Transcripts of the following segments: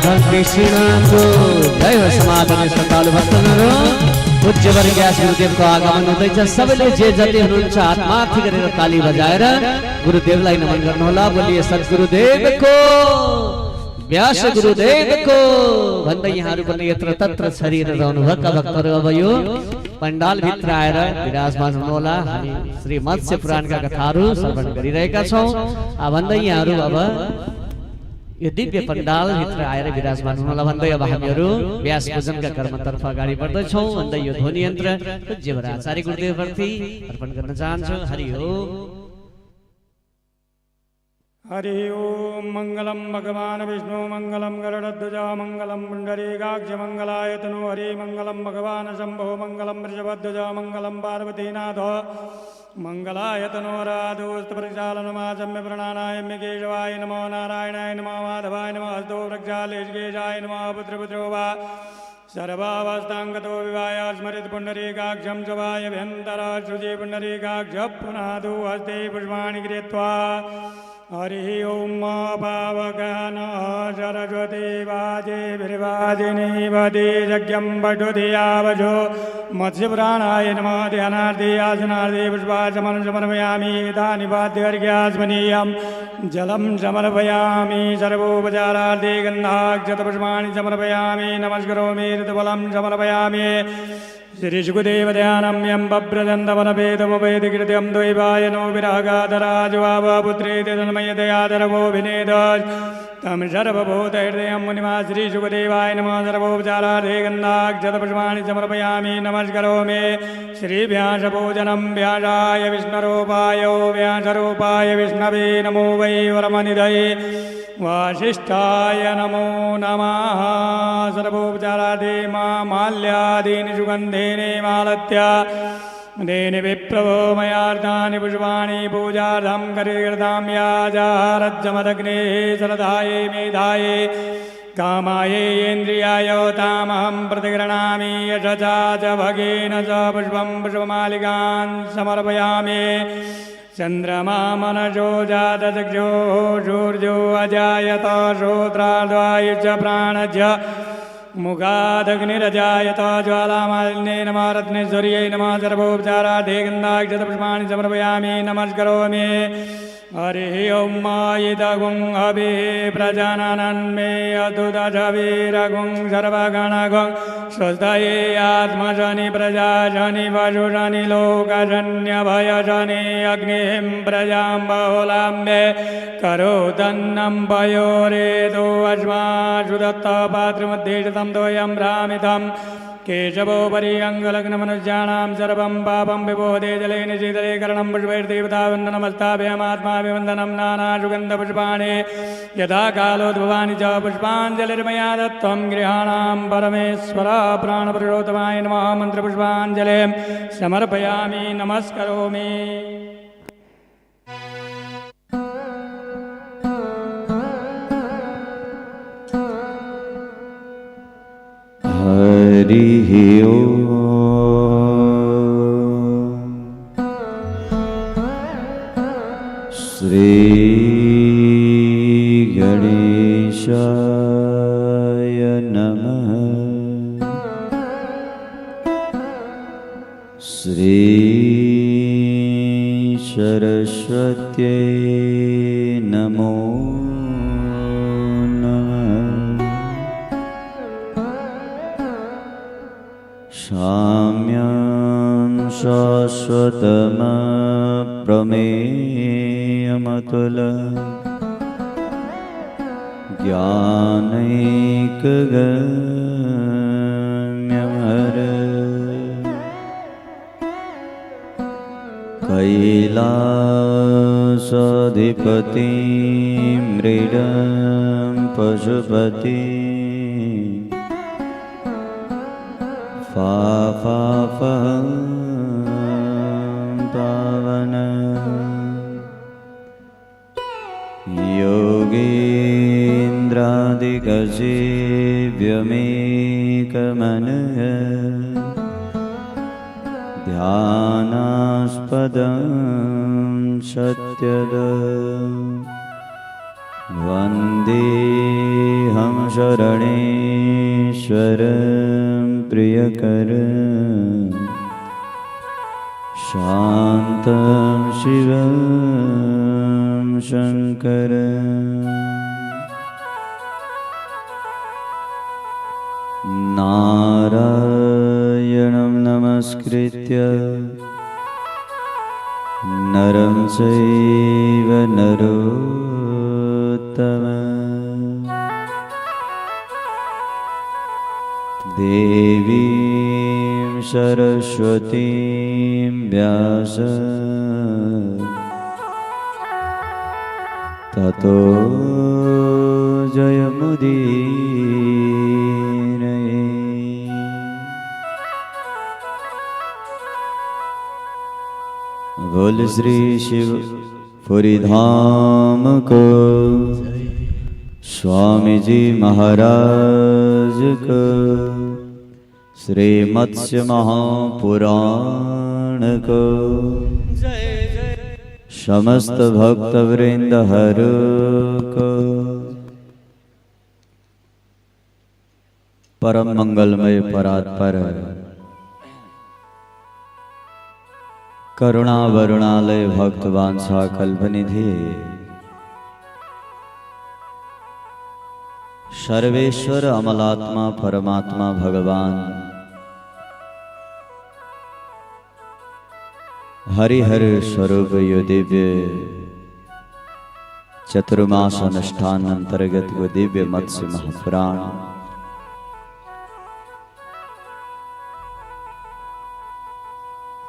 कृष्ण जय हो समाधान श्रद्धालु भक्तजनहरू पूज्य वर्गीय गुरुदेवको आगमन हुँदैछ। सबैले जे जति हुनुहुन्छ आत्मार्थी गरेर ताली बजाएर गुरुदेवलाई नमन गर्नुहोला। बोलिए सद्गुरुदेवको व्यास गुरुदेवको भन्दै यहाँहरू पनि यत्र तत्र छरिएर रहनुभएका भक्तहरू अब यो पण्डाल भित्र आएर विराजमान हुनुहोला। हामी श्री मत्स्य पुराणका कथाहरू श्रवण गरिरहेका छौँ। भन्दै यहाँहरू अब यो दिव्य पण्डाल भित्र आएर विराजमान हुनुहोला भन्दै अब हामीहरू व्यास पूजनका कर्मतर्फ अगाडि बढ्दैछौँ। भन्दै यो ध्वनि यन्त्र पूज्य आचार्य गुरुदेवप्रति अर्पण गर्न चाहन्छु। हरि ओम। हरि ओम। मंगलम भगवान विष्णु मंगलम गरुड़ध्वज मंगलम पुंडरीकाक्ष मंगलाय तनु हरि मंगलम भगवान शंभो मंगलम वृषभध्वज मंगलम पार्वतीनाथ मंगलाय तनोराधोस्तप्रक्षालनमाचम्य प्रणानायम्य केशवाय नमो नारायणाय नमो माधवाय नमो हस्तो वृक्षालेशकेशाय नमो पुत्रपुत्रो वा सर्वावस्थांगतो विवाय स्मृत पुंडरीकाक्षं शवाय भ्यंतर श्रुति पुंडरीकाक्ष पुनादो हस्ते पुष्पाणि कृत्वा हरि ओम पावकन सरस्वती वाजे विर्वाजिनी वदे यज्ञं पठुधियावजो मत्स्यपुराणाय नमः। ध्यानार्थे आसनार्थे पुष्पाचमनं समर्पयामि। तानि वाद्यर्घ्यास्मनीयं जलं समर्पयामि। सर्वोपचारार्थे गन्धाक्षतपुष्पाणि समर्पयामि। नमस्करोमि ऋतुफलं समर्पयामि। श्रीशुकदेव ध्यानं यं बभ्रजन्तवनभेदमुपेदकृत्यं द्वैपायनो विरागाधराजुवावपुत्रेति तन्मयतयादरवोऽभिनेद तं सर्वभूतहृदयं मुनिमा श्रीशुकदेवाय नमः। सर्वोपचारार्थे गन्धाक्षतपुष्पाणि समर्पयामि। नमस्करोमि श्रीव्यासपूजनं व्यासाय विष्णुरूपाय व्यासरूपाय विष्णवे नमो वै वरमनिधये वासिष्ठाय नमो नमः। सर्वोपचारार्थे माल्यादीनि सुगन्धेने मालत्य देनि विप्रभो मयार्तानि पुष्पाणि पूजार्थं करिर्तां याजारज्जमदग्ने श्रद्धाये मेधाये कामाये इन्द्रियाय तामहं प्रतिगृह्णामि। यशसा च भगेन च पुष्पं पुष्पमालिकान् समर्पयामि। चंद्रमा मनजो जातचक्षो सूर्यो अजायत श्रोत्राद्वायुश्च प्राणश्च मुखादग्निरजायत ज्वालामालिन्ये नमः। रत्नेश्वर्यै नमः। सर्वोपचारार्थे गन्धाक्षतपुष्पाणि समर्पयामि। नमस्करोमि। हरिः ओम। इदगुं हवे प्रजननन्मे अदुदशवीरगुं सर्वगणगुं स्वस्तये आत्मजनि प्रजाजनि वशुजनि लोकजन्यभयजनि अग्निं प्रजां बहुलाम्बे करोदन्नं पयोरेदो अस्मासु दत्तपात्रमध्ये तं द्वयं भ्रामितम् केशवोपरि अङ्गलग्नमनुष्याणां सर्वं पापं विबोधे जलेन शीतले करणं पुष्पैर्देवतावन्दनमस्ताभिवन्दनं नानासुगन्धपुष्पाणि यथा कालोद्भवानि च पुष्पाञ्जलिर्मया दत्तं गृहाणां परमेश्वर प्राणपुरुषोत्तमाय नमः। मन्त्रपुष्पाञ्जलिं समर्पयामि। नमस्करोमि। हरिः ओम। श्री गणेशाय नमः। श्री सरस्वत्यै नमो साम्यं शाश्वतमप्रमेयमतुलं ज्ञानैकगम्यमर कैलासाधिपतिं मृडं पशुपतिं पापं पावन योगीन्द्रादिगसेव्यमेकमनः ध्यानास्पदं सत्यद वन्देऽहं शरणेश्वर प्रियकर शान्तं शिवं शङ्कर नारायणं नमस्कृत्य नरं चैव नरोत्तमं देवीं सरस्वतीं व्यास ततो जयमुदीरये। बोल श्री शिव पुरी धाम को स्वामी जी महाराज को श्री मत्स्य महापुराण को समस्त भक्त वृंद हर को। परम मंगलमय परात्पर करुणा वरुणालय भक्तवान सा कल्पनिधि सर्वेश्वर अमलात्मा परमात्मा भगवान हरिहर स्वरूप यो दिव्य चतुर्मास अनुष्ठान अंतर्गत वो दिव्य मत्स्य महापुराण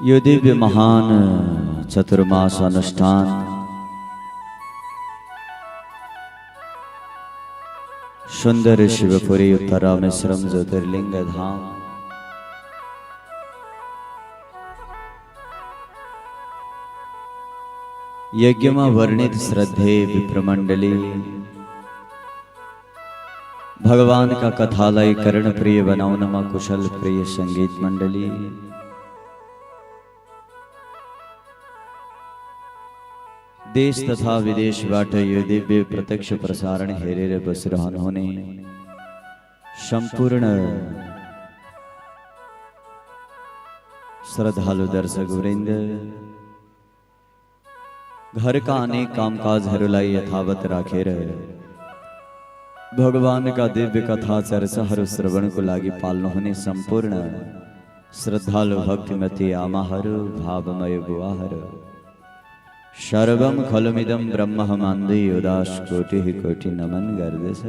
यो दिव्य महान चतुर्मास अनुष्ठान सुंदर शिवपुरी उत्तरामेश्वरम ज्योतिर्लिंग धाम यज्ञ में वर्णित श्रद्धेय विप्रमंडली भगवान का कथालय कर्ण प्रिय बनौनमा कुशल प्रिय संगीत मंडली देश तथा विदेश बाट यो दिव्य प्रत्यक्ष प्रसारण हेरेरे बसरहन होने संपूर्ण श्रद्धालु दर्शक वृंद घर का अनेक कामकाजहरूलाई यथावत राखेर भगवान का दिव्य कथा चर्चाहरू श्रवणको लागि पाल्नुहुने सम्पूर्ण श्रद्धालु भक्तिमती आमाहरू भावमय बुवाहरू सर्वम खलुमिदं ब्रह्महमान्दै उदास कोटि कोटि नमन गर्दछ।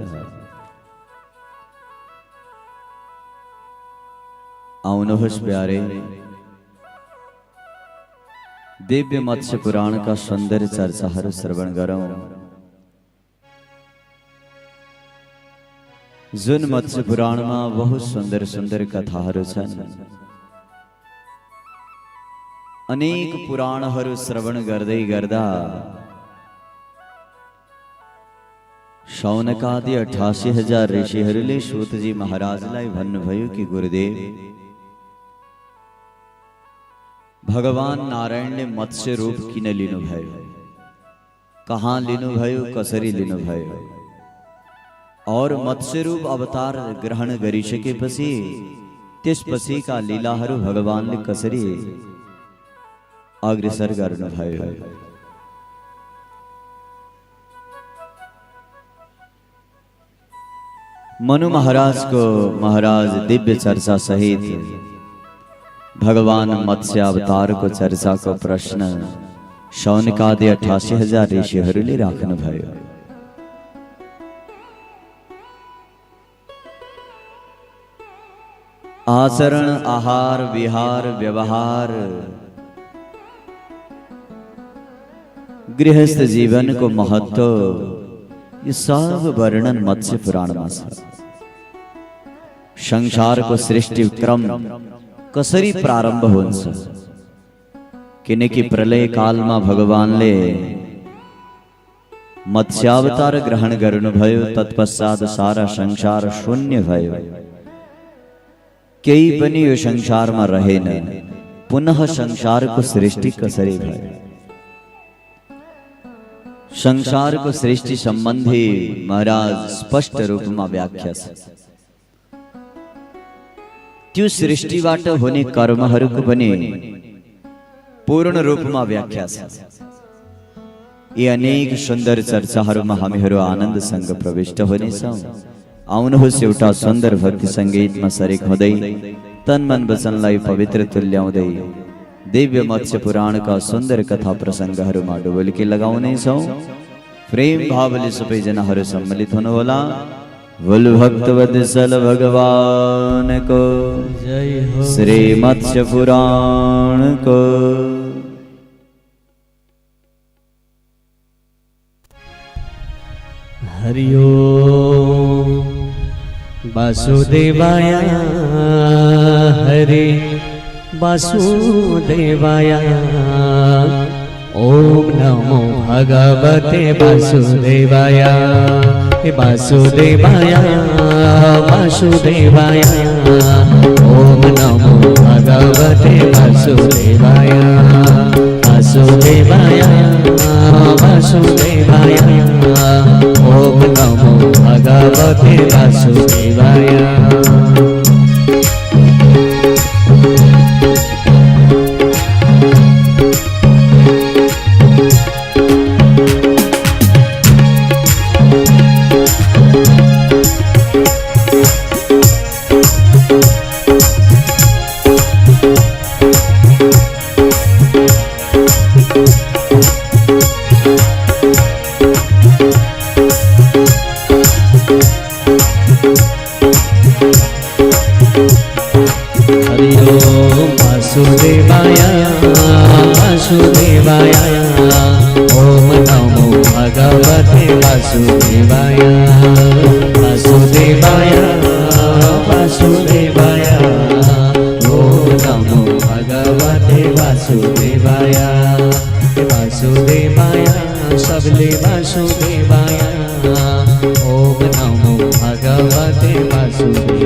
आउनुहोस् प्यारे दिव्य मत्स्य पुराण का सुंदर चर्चाहरू श्रवण गरौं। जुन मत्स्य पुराण में बहुत सुंदर सुंदर कथाहरू छन्। अनेक पुराणहरू श्रवण गर्दै गर्दा शौनकादि 88,000 ऋषिहरूले सूतजी महाराजलाई भन्नुभयो कि गुरुदेव भगवान नारायण ने मत्स्य रूप किन लिनुभयो, कहाँ लिनुभयो, कसरी लिनुभयो और मत्स्य रूप अवतार ग्रहण गरिसकेपछि त्यसपछिका लीलाहरू भगवानले कसरी अग्रसर गर्नुभयो। मनु महाराज दिव्य चर्चा सहित भगवान मत्स्य अवतार को चर्चा को प्रश्न शौनकादि 88,000 ऋषिहरूले राख्नुभयो। आचरण आहार विहार व्यवहार गृहस्थ जीवन को महत्व ये सब वर्णन मत्स्य पुराण में छ। संसार को सृष्टि क्रम कसरी प्रारंभ हुन्छ किनकि प्रलय काल में भगवानले मत्स्यावतार ग्रहण गर्नुभयो। तत्पश्चात सारा संसार शून्य भयो, केही पनि यो संसार में रहेन। पुनः संसार को सृष्टि कसरी भयो। संसारको सृष्टि सम्बन्धी महाराज स्पष्ट रूपमा व्याख्या छ। त्यो सृष्टिबाट हुने कर्महरूको पनि पूर्ण रूपमा व्याख्या छ। यी अनेक सुन्दर चर्चाहरूमा हामीहरू आनन्दसँग प्रविष्ट हुनेछौँ। आउनुहोस् एउटा सुन्दर भक्ति सङ्गीतमा सरिक हुँदै तन मन वचनलाई पवित्र तुल्याउँदै दिव्य मत्स्य पुराणका सुन्दर कथा प्रसङ्गहरूमा डुबुल्की लगाउनेछौँ। प्रेम भावले सबैजनाहरू सम्मिलित हुनुहोला। बोल भक्तवत्सल भगवानको जय हो। श्री मत्स्य पुराणको हरि ओम वासुदेवाय हरे वासुदेवाय। ओम नमो भगवते वासुदेवाय वासुदेवाय वासुदेवाय। ओम नमो भगवते वासुदेवाय वासुदेवाय वासुदेवाय। ओम नमो भगवते वासुदेवाय। वासुदेवाय वासुदेवाय। ओम नमो भगवते वासुदेवाय वासुदेवाय वासुदेवाय। ओम नमो भगवते वासुदेवाय वासुदेवाय। सबले वासुदेवाय। ओम नमो भगवते वासुदेवाय।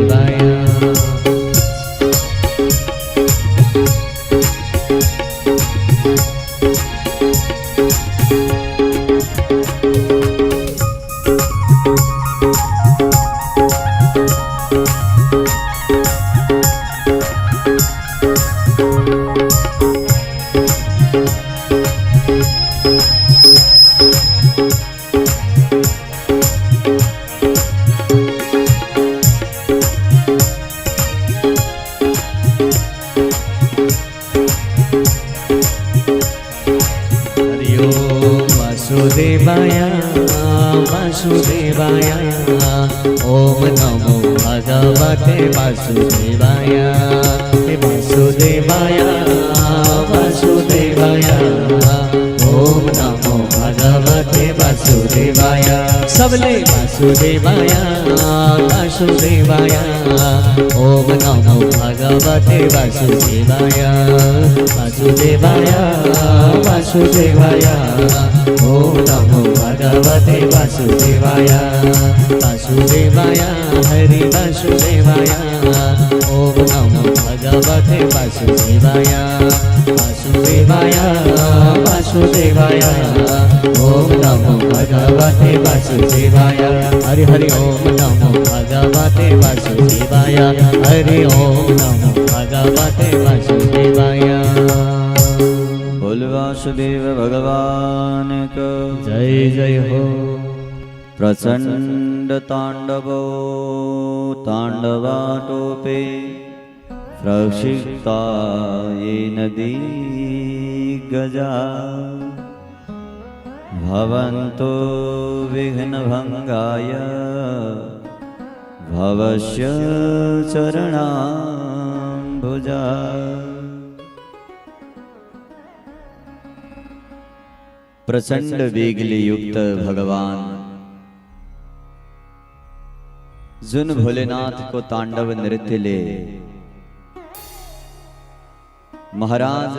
वासुदेवाय वासुदेवाय। ओम नमो भगवते वासुदेवाय वासुदेवाय वासुदेवाय। ओम नमो भगवते वासुदेवाय। सबले वासुदेवाय वासुदेवाय। ओम नमो भगवते वासुदेवाय वासुदेवाय वासुदेवाय। ओम नमो भगवते वासुदेवाय वासुदेवाय हरि वासुदेवाय। ओम नमो भगवते वासुदेवाय वासुदेवाय वासुदेवाय। ओम नमो भगवते वासुदेवाय। हरि हरि ओम नमो भगवते वासुदेवाय। हरि ओम नमो भगवते वासुदेवाय। बोल वासुदेव भगवान को जय जय हो। प्रचंड तांडवो तांडवाटोपे प्रक्षिप्ता ये नदी गजा भवन्तो विघ्नभंगाय भवस्य चरणाम्बुजा। प्रचंड वेगले युक्त भगवान जुन भोलेनाथ को तांडव नृत्यले महाराज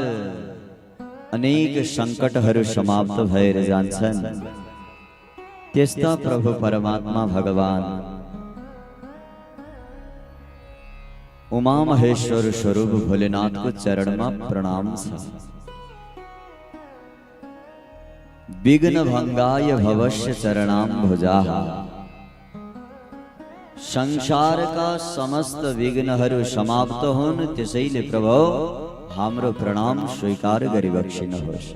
अनेक संकटहरू समाप्त भएर जान्छन्। त्यस्ता प्रभु परमात्मा भगवान उमा महेश्वर स्वरूप भोलेनाथ को चरण में प्रणाम छ। विघ्न भंगाय भवस्य चरणाम्भुजाः। संसार का समस्त विघ्नहरू समाप्त होन त्यसैले प्रभु हाम्रो प्रणाम स्वीकार गरिबक्सिनुहोस्।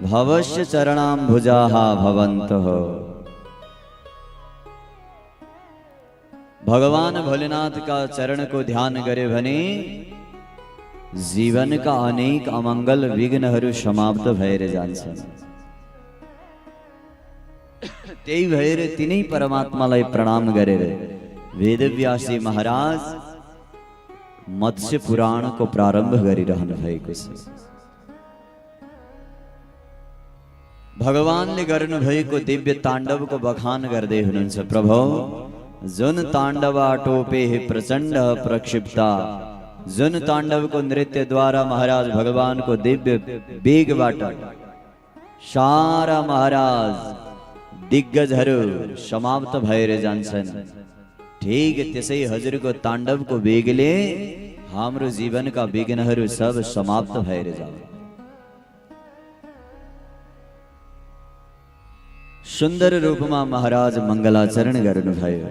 भवस्य चरणाम्भुजाः भवन्तः। भगवान भोलेनाथ का चरण को ध्यान करे भने जीवन का अनेक अमंगल विघ्नहरू समाप्त भएर जान्छन्। त्यही भएर तिनै परमात्मालाई प्रणाम गरेर वेदव्यासी महाराज मत्स्य पुराण को प्रारंभ गरिरहनु भएको छ। भगवानले गर्नु भएको दिव्य ताण्डव को बखान गर्दै हुनुहुन्छ। प्रभु जुन ताण्डवा टोपे प्रचंड प्रक्षिप्ता, जुन ताण्डव को नृत्य द्वारा महाराज भगवान को दिव्य वेगबाट सारा महाराज दिग्गजहरू समाप्त भएर जान्छन्। ठीक त्यसै हजुरको ताण्डवको वेगले हाम्रो जीवनका विघ्नहरू सब समाप्त भएर जान्छ। सुन्दर रूपमा महाराज मङ्गलाचरण गर्नुभयो।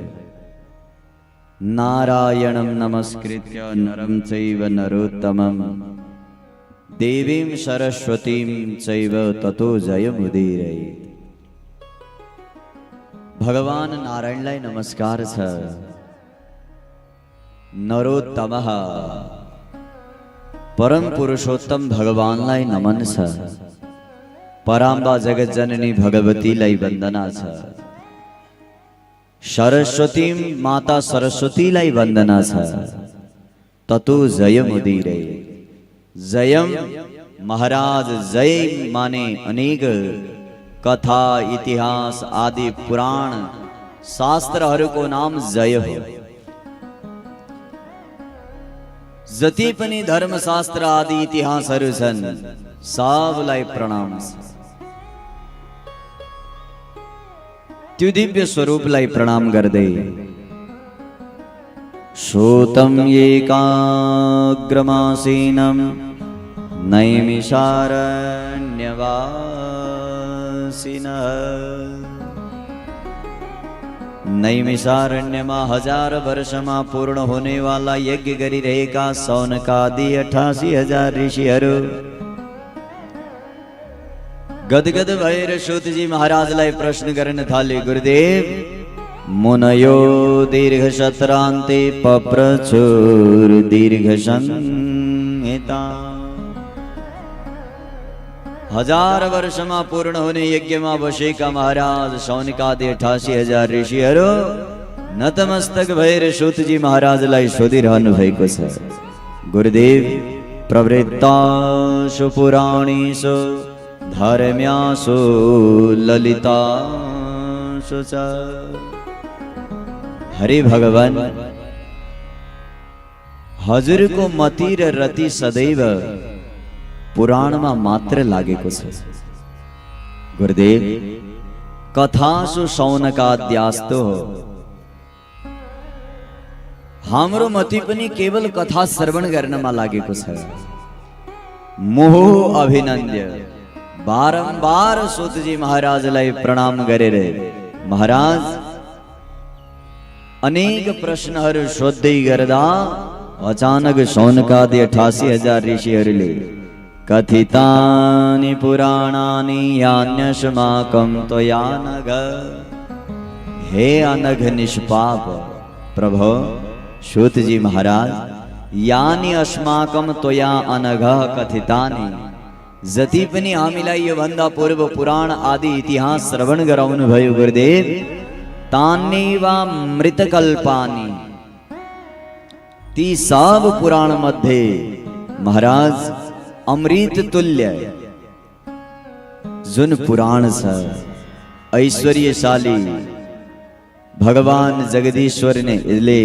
नारायणं नमस्कृत्य नरं चैव नरोत्तमं देवीं सरस्वतीं चैव ततो जयमुदीरयेत्। भगवान नारायणलाई नमस्कार छ। नरोत्तमः परम पुरुषोत्तम भगवानलाई नमन छ। पराम्बा जगत जननी भगवतीलाई वन्दना छ। सरस्वती माता सरस्वतीलाई वन्दना छ। ततो जयमुदीरे। जयम महाराज जय माने अनेक कथा इतिहास आदि पुराण शास्त्रहरूको नाम जय हो। जति पनि धर्मशास्त्र आदि इतिहासहरू छन् सबलाई प्रणाम छ। त्यो दिव्य स्वरूपलाई प्रणाम गर्दै श्रोतं एकाग्रमासीनं नैमिषारण्यवासिनः। नैमिषारण्यमा 1000 वर्षमा पूर्ण होने वाला यज्ञ गरिरहेका सौनकादि 88,000 ऋषिहरू गदगद भएर सूतजी महाराजलाई प्रश्न गर्न थाले। गुरुदेव, मुनयो दीर्घ सत्रान्ते पप्रचुर दीर्घ संहिता। 1000 वर्षमा पूर्ण हुने यज्ञमा बसेका महाराज सौनकादि 88,000 ऋषिहरू नतमस्तक भएर सूतजी महाराजलाई सोधिरहनु भएको छ। गुरुदेव, प्रवृत्तासु पुराणेषु धर्म्यासु ललितासु च। हरे भगवान, हजुरको मति र रति सदैव पुराणमा मात्र लागेको छ। गुरुदेव, कथासु शौनकाद्यास्तो हो। हाम्रो मति पनि केवल कथा श्रवण गर्नमा लागेको छ। मोह अभिनन्द्य बारंबार सूतजी महाराजलाई प्रणाम गरेर महाराज अनेक प्रश्नहरू सोध्दै गर्दा अचानक शौनकादि 88,000 ऋषिहरूले कथितानि पुराणानि यान्यस्माकं त्वया नघ। हे अनघ निष्पाप प्रभो सूतजी महाराज, यानि अस्माकं त्वया अनघ कथितानि, जति पनि हामीलाई यो भन्दा पूर्व पुराण आदि इतिहास श्रवण गराउनु भयो गुरुदेव, तान्यैवा मृतकल्पानि, ती सब पुराण मध्ये महाराज अमृत तुल्य जुन पुराण छ, ऐश्वर्यशाली भगवान जगदीश्वर ने इसले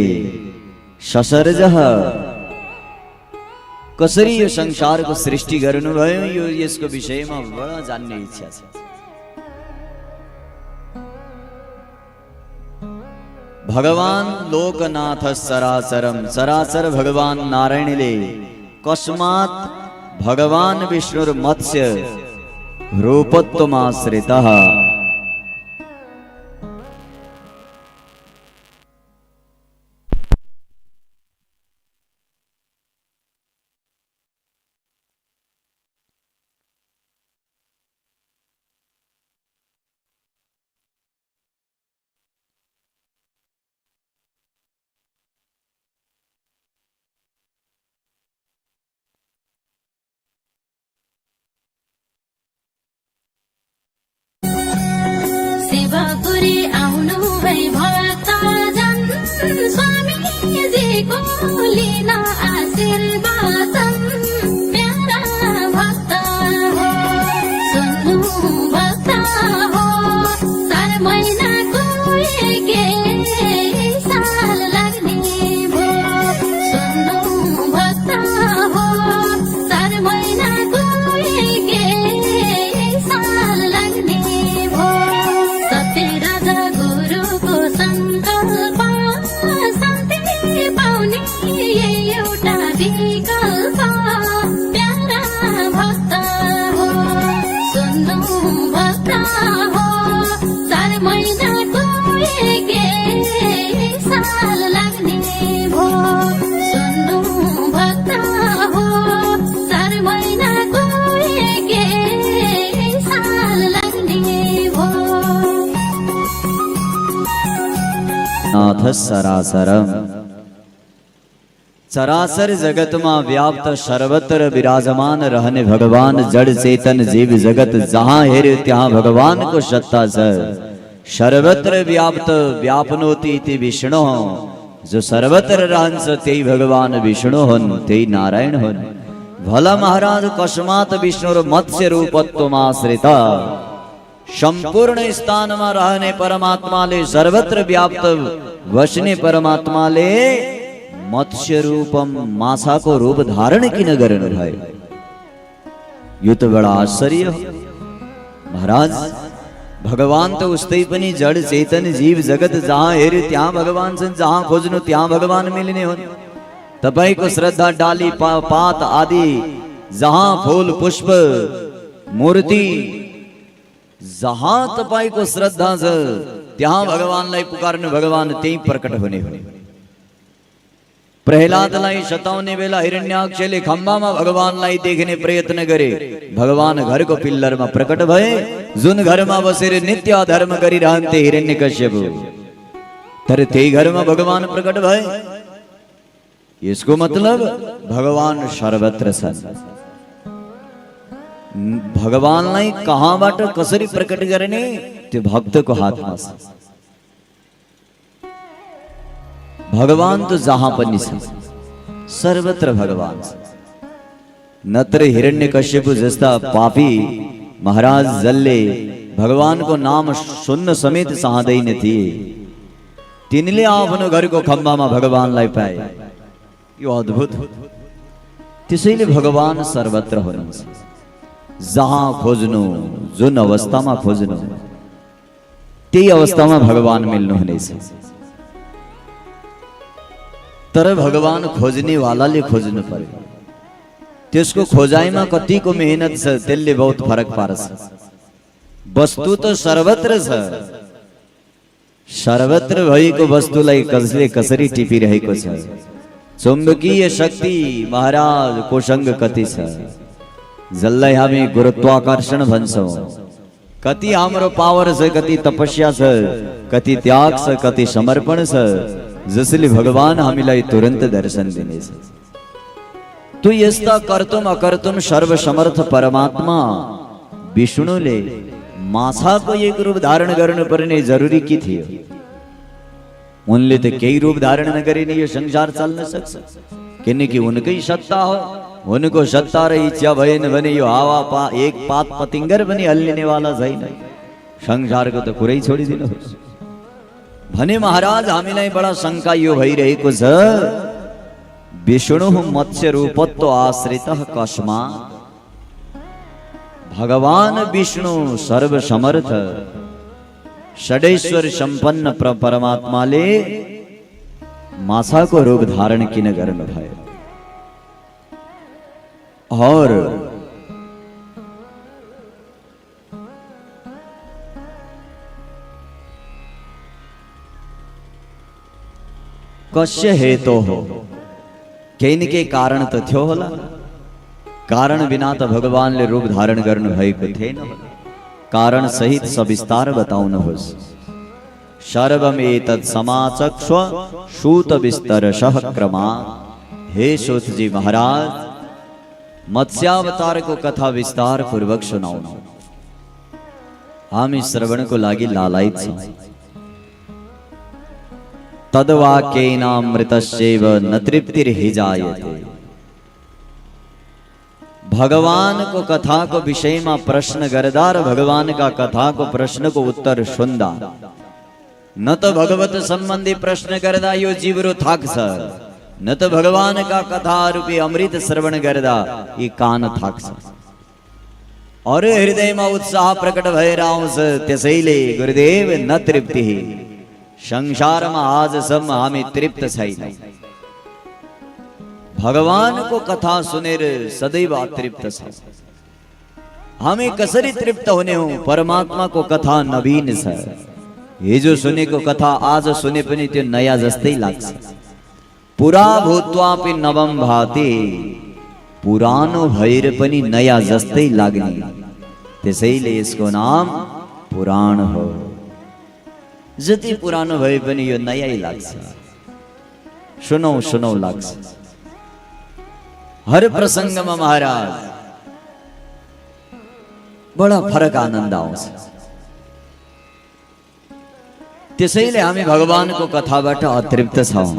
ससर्जः कसरी यो संसार को सृष्टि गर्नुभयो, यो यसको विषयमा बडा जान्ने इच्छा छ। भगवान लोकनाथ सराचरम, सराचर भगवान नारायणले कस्मात् भगवान विष्णुर मत्स्य रूपत्वमाश्रितः। सेवापुरी आउनु भई भक्तजन स्वामीजीको लिन आशीर्वादन। प्यारा भक्त हो सुन्नु भक्त हो चार महिनाको एकै साल लाग्ने भो। सुन्नु भक्त हो चार महिनाको एकै साल लाग्ने भो। राजा गुरुको सङ्कल्प शान्ति पाउने एउटा विकल्प। प्यारा भक्त हो सुन्नु भक्त हो चार महिनाको एकै साल लाग्ने भो। सुन्नु भक्त हो चार महिनाको एकै साल लाग्ने भो। नाथ सरासरम चराचर जगत में व्याप्त सर्वत्र विराजमान रहने भगवान जड़ चेतन जीव जगत जहाँ हेरे त्यहाँ भगवान को सत्ता सर। सर्वत्र व्याप्त व्यापनोति इति विष्णु जो सर्वत्र रहन्छ तेई भगवान विष्णु हुन् तेई नारायण हुन्। भला महाराज कस्मात् विष्णु मत्स्य रूपत्वमाश्रित। संपूर्ण स्थान में रहने परमात्माले सर्वत्र व्याप्त वसने परमात्माले मत्स्य रूपम माछा को रूप धारण किन गर्नु भयो? यो तो बड़ा आश्चर्य हो महाराज। भगवान तो उस्तै पनि जड़ चेतन जीव जगत जहाँ हेर्यो त्यहाँ भगवान छन्, जहाँ खोज्नु त्यहाँ भगवान मिल्ने हुन्। तपाईको श्रद्धा डाली पात आदि जहाँ फूल पुष्प मूर्ति जहाँ तपाईको श्रद्धा छ त्यहाँ भगवानलाई पुकार्नु भगवान त्यही प्रकट हुने हुने। प्रहलादलाई सताउने बेला हिरण्याक्षले खम्बामा भगवानलाई देख्ने प्रयत्न गरे। भगवान घरको पिल्लरमा प्रकट भए, जुन घरमा बसेर नित्य धर्म गरिरहन्थे हिरण्यकश्यप, तर त्यही घरमा भगवान प्रकट भए। यसको मतलब भगवान सर्वत्र छन्। भगवानलाई कहाँबाट कसरी प्रकट गर्ने त्यो भक्तको हातमा छ। भगवान तो जहाँ पनि छ, सर्वत्र भगवान छ। नत्र हिरण्यकश्यप जस्ता पापी महाराज जसले भगवानको नाम सुन्न समेत चाहँदैन थिए, तिनले आफ्नो घरको खम्बामा भगवानलाई पाए। यो अद्भुत हो। त्यसैले भगवान सर्वत्र हुनुहुन्छ। जहाँ खोज्नु, जुन अवस्थामा खोज्नु, त्यही अवस्थामा भगवान मिल्नुहुनेछ। तर भगवान खोज्ने वालाले खोज्नु पर्यो। त्यसको खोजाइमा कतिको मेहनत छ त्यसले बहुत फरक पार्छ। वस्तु त सर्वत्र छ, सर्वत्र भएको वस्तुलाई कसले कसरी टिपिरहेको छ। चुम्बकीय शक्ति महाराज कोसँग कति छ, जसलाई हामी गुरुत्वाकर्षण भन्छौँ। कति हाम्रो पावर छ, कति तपस्या छ, कति त्याग छ, कति समर्पण छ, जसले भगवान हामीलाई तुरन्त दर्शन दिनेछ। तो यस्ता कर्तुम अकर्तुम सर्वसमर्थ परमात्मा विष्णुले माछाको एक रूप धारण गर्नुपर्ने जरुरी के थियो? उनले त केही रूप धारण नगरिने यो संसार चल्न सक्छ? किनकि उनकै सत्ता हो। उनको सत्ता र इच्छा भएन भने यो हावा एक पात पतिंगर पनि हल्लिनेवाला छैन। संसारको त कुरै छोडिदिनुहोस् भने महाराज हामीलाई बडा शंका यो भइरहेको छ, विष्णु मत्स्य रूपत्व आश्रित कस्मा? भगवान विष्णु सर्वसमर्थ षडेश्वर संपन्न परमात्माले माछाको रूप धारण किन गर्नु भयो? और कश्य हेतु हो केन के कारण तो थयो होला, कारण बिना तो भगवान ले रूप धारण करन भई को थे न, कारण सहित सविस्तार बताऊ न होस। सर्वम एतत् समाचक्ष्व सूत विस्तरशः क्रमा। हे सूत जी महाराज, मत्स्यावतार को कथा विस्तार पूर्वक सुनाओ। हम इस श्रवण को लागी लालायित छौं। तद्वाक्येनामृतस्यैव न तृप्तिर्हि जायते। भगवान को कथा को विषय में प्रश्न गरदार, भगवान का कथा को प्रश्न को उत्तर सुनदा, न तो भगवत संबंधी प्रश्न करदा यो जीवरो थाक सर, न तो भगवान का कथा रूपी अमृत श्रवण करदा ये कान थाक सर। और हृदय में उत्साह प्रकट भय राउस त्यसैले गुरुदेव न तृप्ति, संसार में आज सब हमें तृप्त सही नहीं। भगवान को कथा सुनेर सदैव अतृप्त से, हमें कसरी तृप्त होने हो। परमात्मा को कथा नवीन सर, ये जो सुने को कथा आज सुने पनि त्यो नया जस्तै लाग्छ। पुरा भूत्वापि नवम भाति, पुरानो भएर पनि नया जस्तै लाग्ने, त्यसैले यसको नाम पुराण हो। जति पुरानो भए पनि यो नयाँ लाग्छ, सुनौ सुनौ लाग्छ। हर प्रसंग में महाराज बड़ा फरक आनंद आउँछ। त्यसैले हामी भगवान को कथाबाट अतृप्त छौं।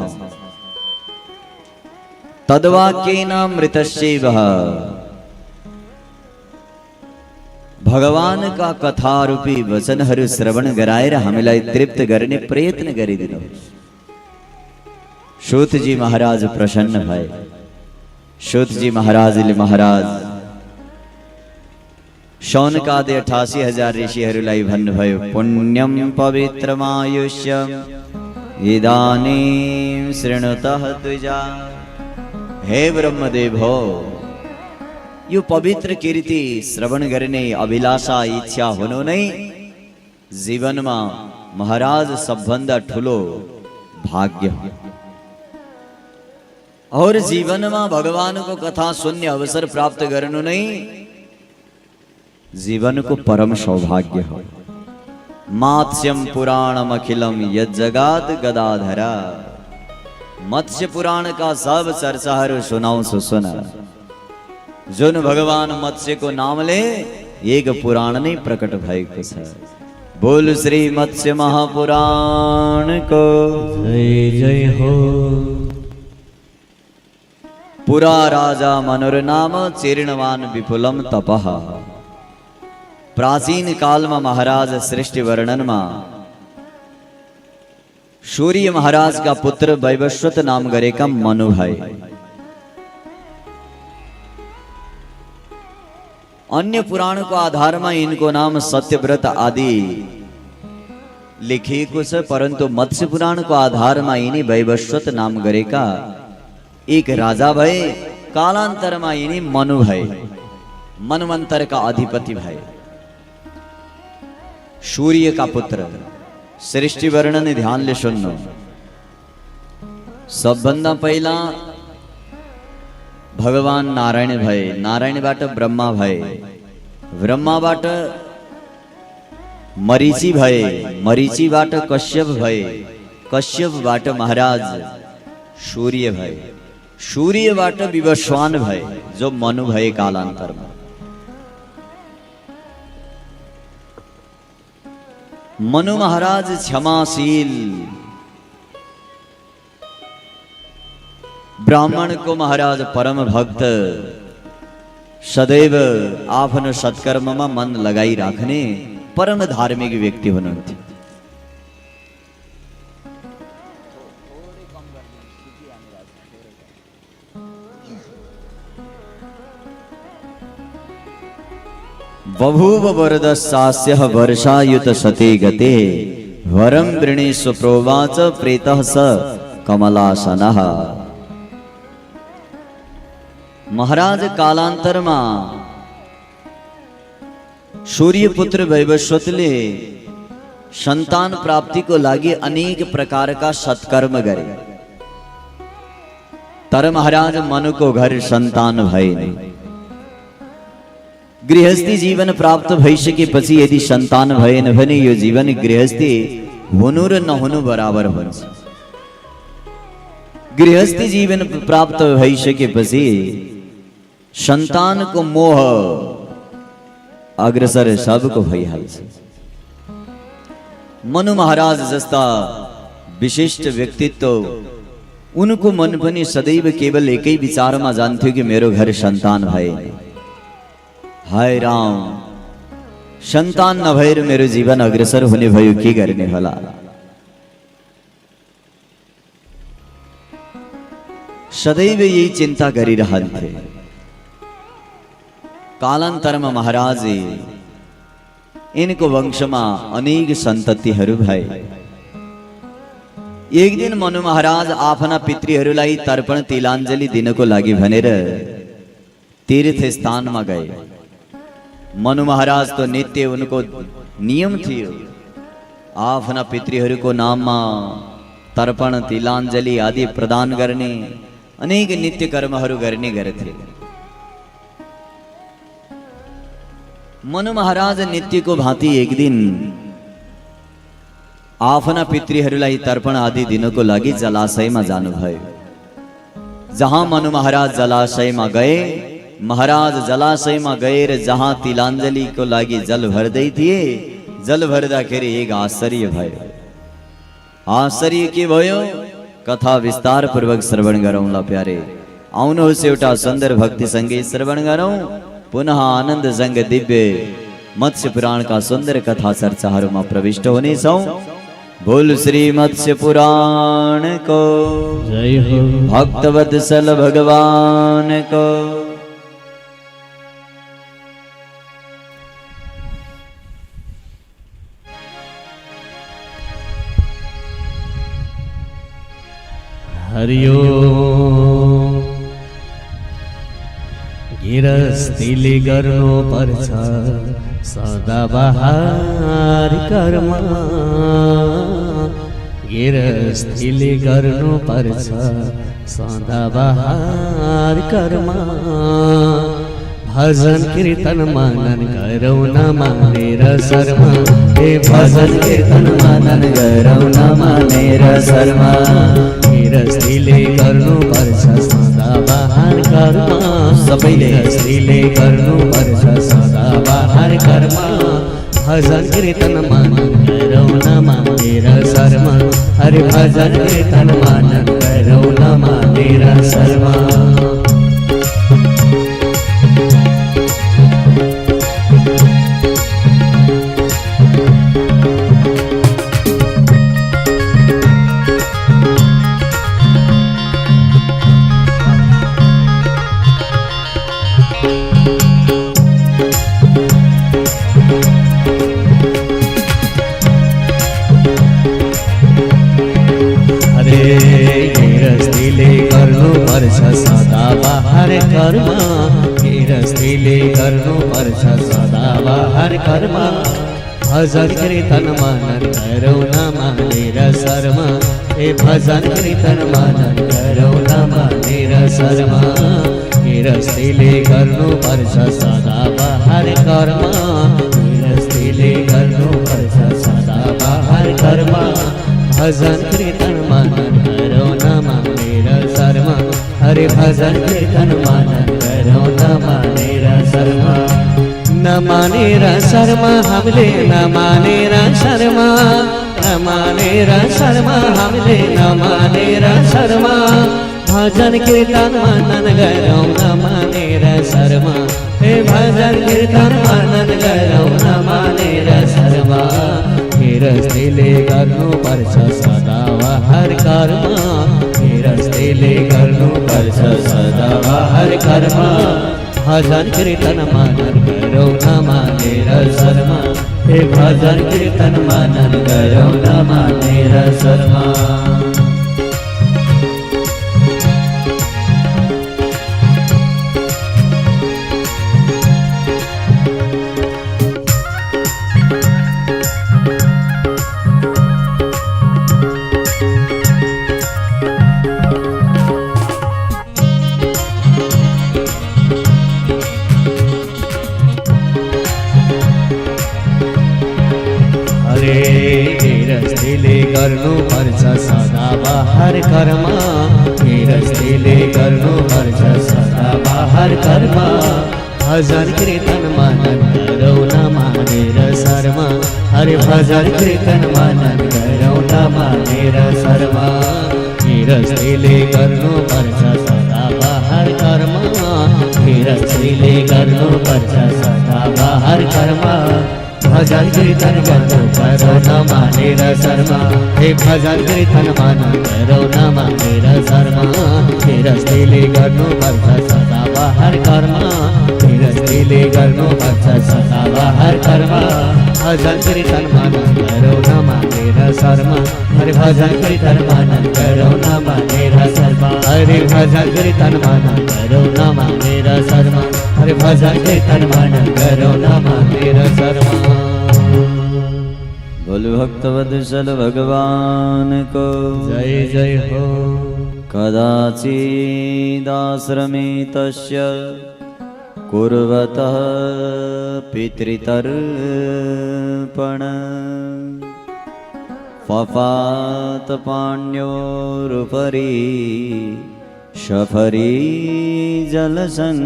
तद्वाक्येनामृतस्यैव, भगवान का कथा रूपी वचनहरू श्रवण गराएर हामीलाई तृप्त गर्ने प्रयत्न गरिदिनुहोस्। सूत जी महाराज प्रसन्न भए। सूत जी महाराजले महाराज शौनकादि 88,000 ऋषिहरूलाई भन्नुभयो, पुण्यम पवित्रमायुष्यम इदानीं शृणुतः द्विजा। हे ब्रह्मदेव हो, यो पवित्र कीर्ति श्रवण गर्ने अभिलाषा इच्छा हुनु नै जीवनमा महाराज सबभन्दा ठुलो भाग्य हो। और जीवन में भगवान को कथा सुन्ने अवसर प्राप्त गर्नु नै जीवन को परम सौभाग्य हो। मात्स्यम पुराणम अखिलम यज्जगात गदाधरा। मत्स्य पुराण का सब चर्चाहरू सुनाऊ सुना। जुन भगवान मत्स्य को नाम ले एक पुराण नै प्रकट भएको छ। बोल श्री मत्स्य महापुराण को जय जय हो। पुरा राजा मनोरनाम चीर्णवान विपुलम तपः। प्राचीन काल में महाराज सृष्टि वर्णन में सूर्य महाराज का पुत्र वैवस्वत नाम गरेका मनु भए। अन्य पुराण को आधार में इनको नाम सत्यव्रत आदि लिखिएको छ, परंतु मत्स्य पुराण को आधार में यिनी वैवस्वत नाम गरेका एक राजा भए। कालांतर में यिनी मनु भए, मनवंतर का अधिपति भए, सूर्य का पुत्र। सृष्टि वर्णन ध्यान ले सुन्नु। सबभन्दा पहिला भगवान नारायण भए, नारायणबाट ब्रह्मा भए, ब्रह्माबाट मरीचि भए, मरीचिबाट कश्यप भए, कश्यपबाट महाराज सूर्य भए, सूर्यबाट विवस्वान भए जो मनु भए कालांतर में। मनु महाराज क्षमाशील, ब्राह्मण को महाराज परम भक्त, सदैव आफ्नो सत्कर्म में मन लगाई राख्ने परम धार्मिक व्यक्ति हुनुहुन्थ्यो। बभूव वरदस्सास्यः वर्षायुत सते गते वरं वृणीष्व प्रोवाच प्रेतः स कमलासनः। महाराज कालांतर में सूर्यपुत्र वैवस्वतले संतान प्राप्ति को लागी अनेक प्रकार का सत्कर्म करे। तर महाराज मनु को घर संतान भय नहीं। गृहस्थी जीवन प्राप्त भइसके पछि यदि संतान भएन भने यो जीवन गृहस्थी हुनु र नहुनु बराबर हुन्छ। गृहस्थी जीवन प्राप्त भइसकेपछि संतान को मोह अग्रसर सबको भइहाल्छ। मनु महाराज जस्ता विशिष्ट व्यक्तित्व उनको मन पनि सदैव केवल एकै विचारमा जान्थ्यो कि मेरो घर संतान भए। हाय राम, संतान नभएर मेरो जीवन अग्रसर हुने भयो, के गर्ने होला। सदैव यही चिंता गरिरहन्थे। कालान्तरमा महाराज इनको वंशमा अनेक सन्ततिहरू भए। एक दिन मनु महाराज आफ्ना पितृहरूलाई तर्पण तिलाञ्जली दिनको लागि भनेर तीर्थ स्थानमा गए। मनु महाराज तो नित्य उनको नियम थियो आफ्ना पितृहरूको नाममा तर्पण तिलाञ्जली आदि प्रदान गर्ने, अनेक नित्य कर्महरू गर्ने गर्थे। मनु महाराज नित्यको भाँति एक दिन आफ्ना पितृहरूलाई तर्पण आदि दिनको लागि जलाशयमा जानुभयो। जहाँ मनु महाराज जलाशयमा गए, महाराज जलाशयमा गएर जहाँ तिलाञ्जलीको लागि जल भर्दै थिए, जल भर्दाखेरि एक आश्चर्य भयो। आश्चर्य के भयो? कथा विस्तार पूर्वक श्रवण गरौँला प्यारे। आउनुहोस् एउटा सुन्दर भक्ति सँगै श्रवण गरौँ। पुनः आनन्द सँग दिव्य मत्स्य पुराण का सुंदर कथा चर्चाहरूमा प्रविष्ट हुनेछौँ। बोल श्री मत्स्य पुराण को जय हो। भक्तवत्सल भगवान को। हरिओम। गिरस्तीले गर्नु पर्छ सदाबहार कर्म। गिरस्तीले गर्नु पर्छ सदाबहार कर्म। भजन कीर्तन मनन गरौँ न मानेर शर्म। हे भजन कीर्तन मनन गरौँ न मानेर शर्म। गिरस्तीले गर्नु पर्छ सदाबहार कर्म। सबैले गिरस्तीले गर्नु पर्छ सदाबहार कर्म। भजन कीर्तन मनन गरौँ न मानेर शर्म। हरि भजन कीर्तन मनन गरौँ न मानेर शर्म। सदाबहार कर्म। गिरस्तीले गर्नु पर्छ सदाबहार कर्म। भजन कीर्तन मनन गरौँ न मानेर शर्म। हे भजन कीर्तन मनन गरौँ न मानेर शर्म। गिरस्तीले गर्नु पर्छ सदाबहार कर्म। गिरस्तीले गर्नु पर्छ सदाबहार कर्म। भजन कीर्तन मनन गरौँ न मानेर शर्म। हरि भजन कीर्तन मनन गरौँ न मानेर शर्म। न मानेर शर्म हामीले, न मानेर शर्म। न मानेर शर्म हामीले, न मानेर शर्म। भजन कीर्तन मनन गरौँ न मानेर शर्म। हे भजन कीर्तन मनन गरौँ न मानेर शर्म। गिरस्तीले गर्नु पर्छ सदाबहार कर्म। गिरस्तीले गर्नु पर्छ सदाबहार कर्म। भजन कीर्तन मनन गरौँ न मानेर शर्म। हे भजन कीर्तन मनन गरौँ न मानेर शर्म। गृहस्थीले गर्नुपर्छ सदाबहार कर्म, गृहस्थीले गर्नुपर्छ सदाबहार कर्म। भजन कीर्तन मनन गरौँ न मानेर शर्म, हरि भजन कीर्तन मनन गरौँ न मानेर शर्म। गृहस्थीले गर्नुपर्छ सदाबहार कर्म, गृहस्थीले गर्नुपर्छ सदाबहार कर्म। भजन कीर्तन गर्नु गरौँ न मानेर शर्म, हे भजन कीर्तन मनन गरौँ न मानेर शर्म। गृहस्थीले गर्नुपर्छ सदाबहार कर्म, गृहस्थीले गर्नुपर्छ सदाबहार कर्म। भजन कीर्तन मनन गरौँ न मानेर शर्म, हरि भजन कीर्तन मनन गरौँ न मानेर शर्म। हरि भजन कीर्तन मनन गरौँ न मानेर शर्म, हरि भजन कीर्तन मनन गरौँ न मानेर शर्म। बोल भक्तवत्सल भगवान को जय जय हो। कदाचिदाश्रमे तस्य कुर्वतः पितृतर्पण, पपात पाण्योरुपरि शफरी जलसंयुता।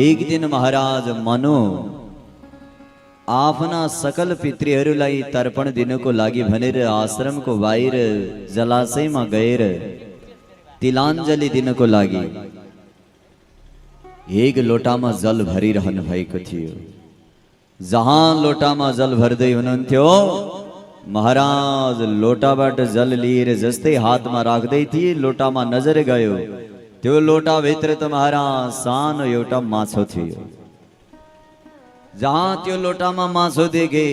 एक दिन महाराज मनु आफ्ना सकल पितृहरूलाई तर्पण दिनको लागि भनेर आश्रमको बाहिर जलाशयमा गएर तिलाञ्जली दिनको लागि एक लोटामा जल भरिरहनु भएको थियो। जहाँ लोटामा जल भर्दै हुनुहुन्थ्यो, महाराज लोटाबाट जल लिएर जस्तै हातमा राख्दै थिए, लोटामा नजर गयो, त्यो लोटाभित्र त महाराज सानो एउटा माछो थियो। जहाँ त्यो लोटामा माछो देखे,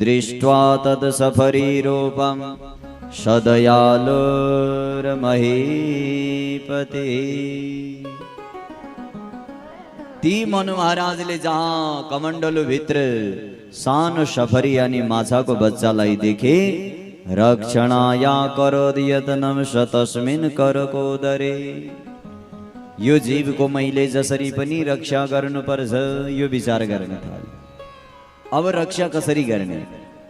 दृष्ट्वा तद सफरी रूपम सदयालोर महीपते। ती मनु महाराजले जहाँ कमण्डलु भित्र सानो सफरी यानी माछाको बच्चालाई देखे, रक्षणाया करोद यत्नम तस्मिन् करकोदरे। यो जीवको मैले जसरी पनि रक्षा गर्नुपर्छ यो विचार गर्न थाले। अब रक्षा कसरी गर्ने?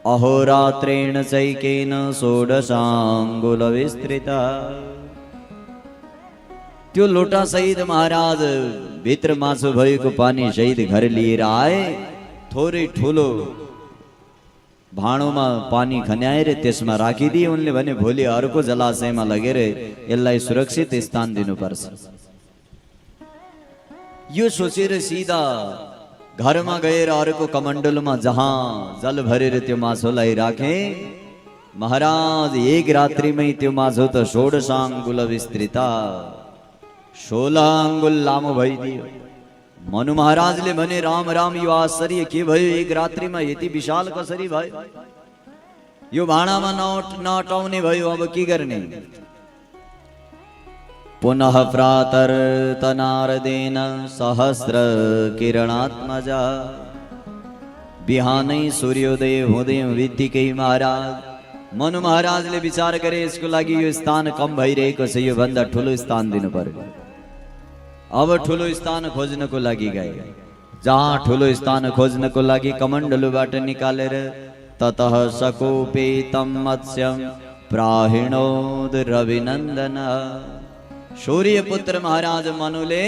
अहोरात्रेण चैकेन षोडशाङ्गुल विस्तृता। त्यो लोटा सहित महाराज भित्र मासु भएको पानी सहित घर लिएर आए। थोरै ठुलो भाँडोमा पानी खन्याएर त्यसमा राखिदिए। उनले भने भोलि अर्को जलाशयमा लगेर यसलाई सुरक्षित स्थान दिनुपर्छ। यो सोचेर सिधा घरमा गएर अर्को कमण्डलुमा जहाँ जल भरेर त्यो माछोलाई राखे, महाराज एक रात्रिमै त्यो माछो त 16 अङ्गुल विस्तृता 16 अङ्गुल लामो भइदियो। मनु महाराजले भने राम राम यो आश्चर्य के भयो, एक रात्रिमा यति विशाल कसरी भयो? यो भाँडामा नअटाउने भयो, अब के गर्ने? पुनः प्रातर्तनारदेन सहस्र किरणात्मजा। बिहानै सूर्योदय हुँदै बित्तिकै महाराज मनु महाराजले विचार गरे यसको लागि यो स्थान कम भइरहेको छ, यो भन्दा ठुलो स्थान दिनु पर्यो। अब ठुलो स्थान खोज्नको लागि गए। जहाँ ठुलो स्थान खोज्नको लागि कमण्डलुबाट निकालेर ततः सकोपेतम मत्स्यम प्राहिणोद रविनन्दन। सूर्यपुत्र महाराज मनुले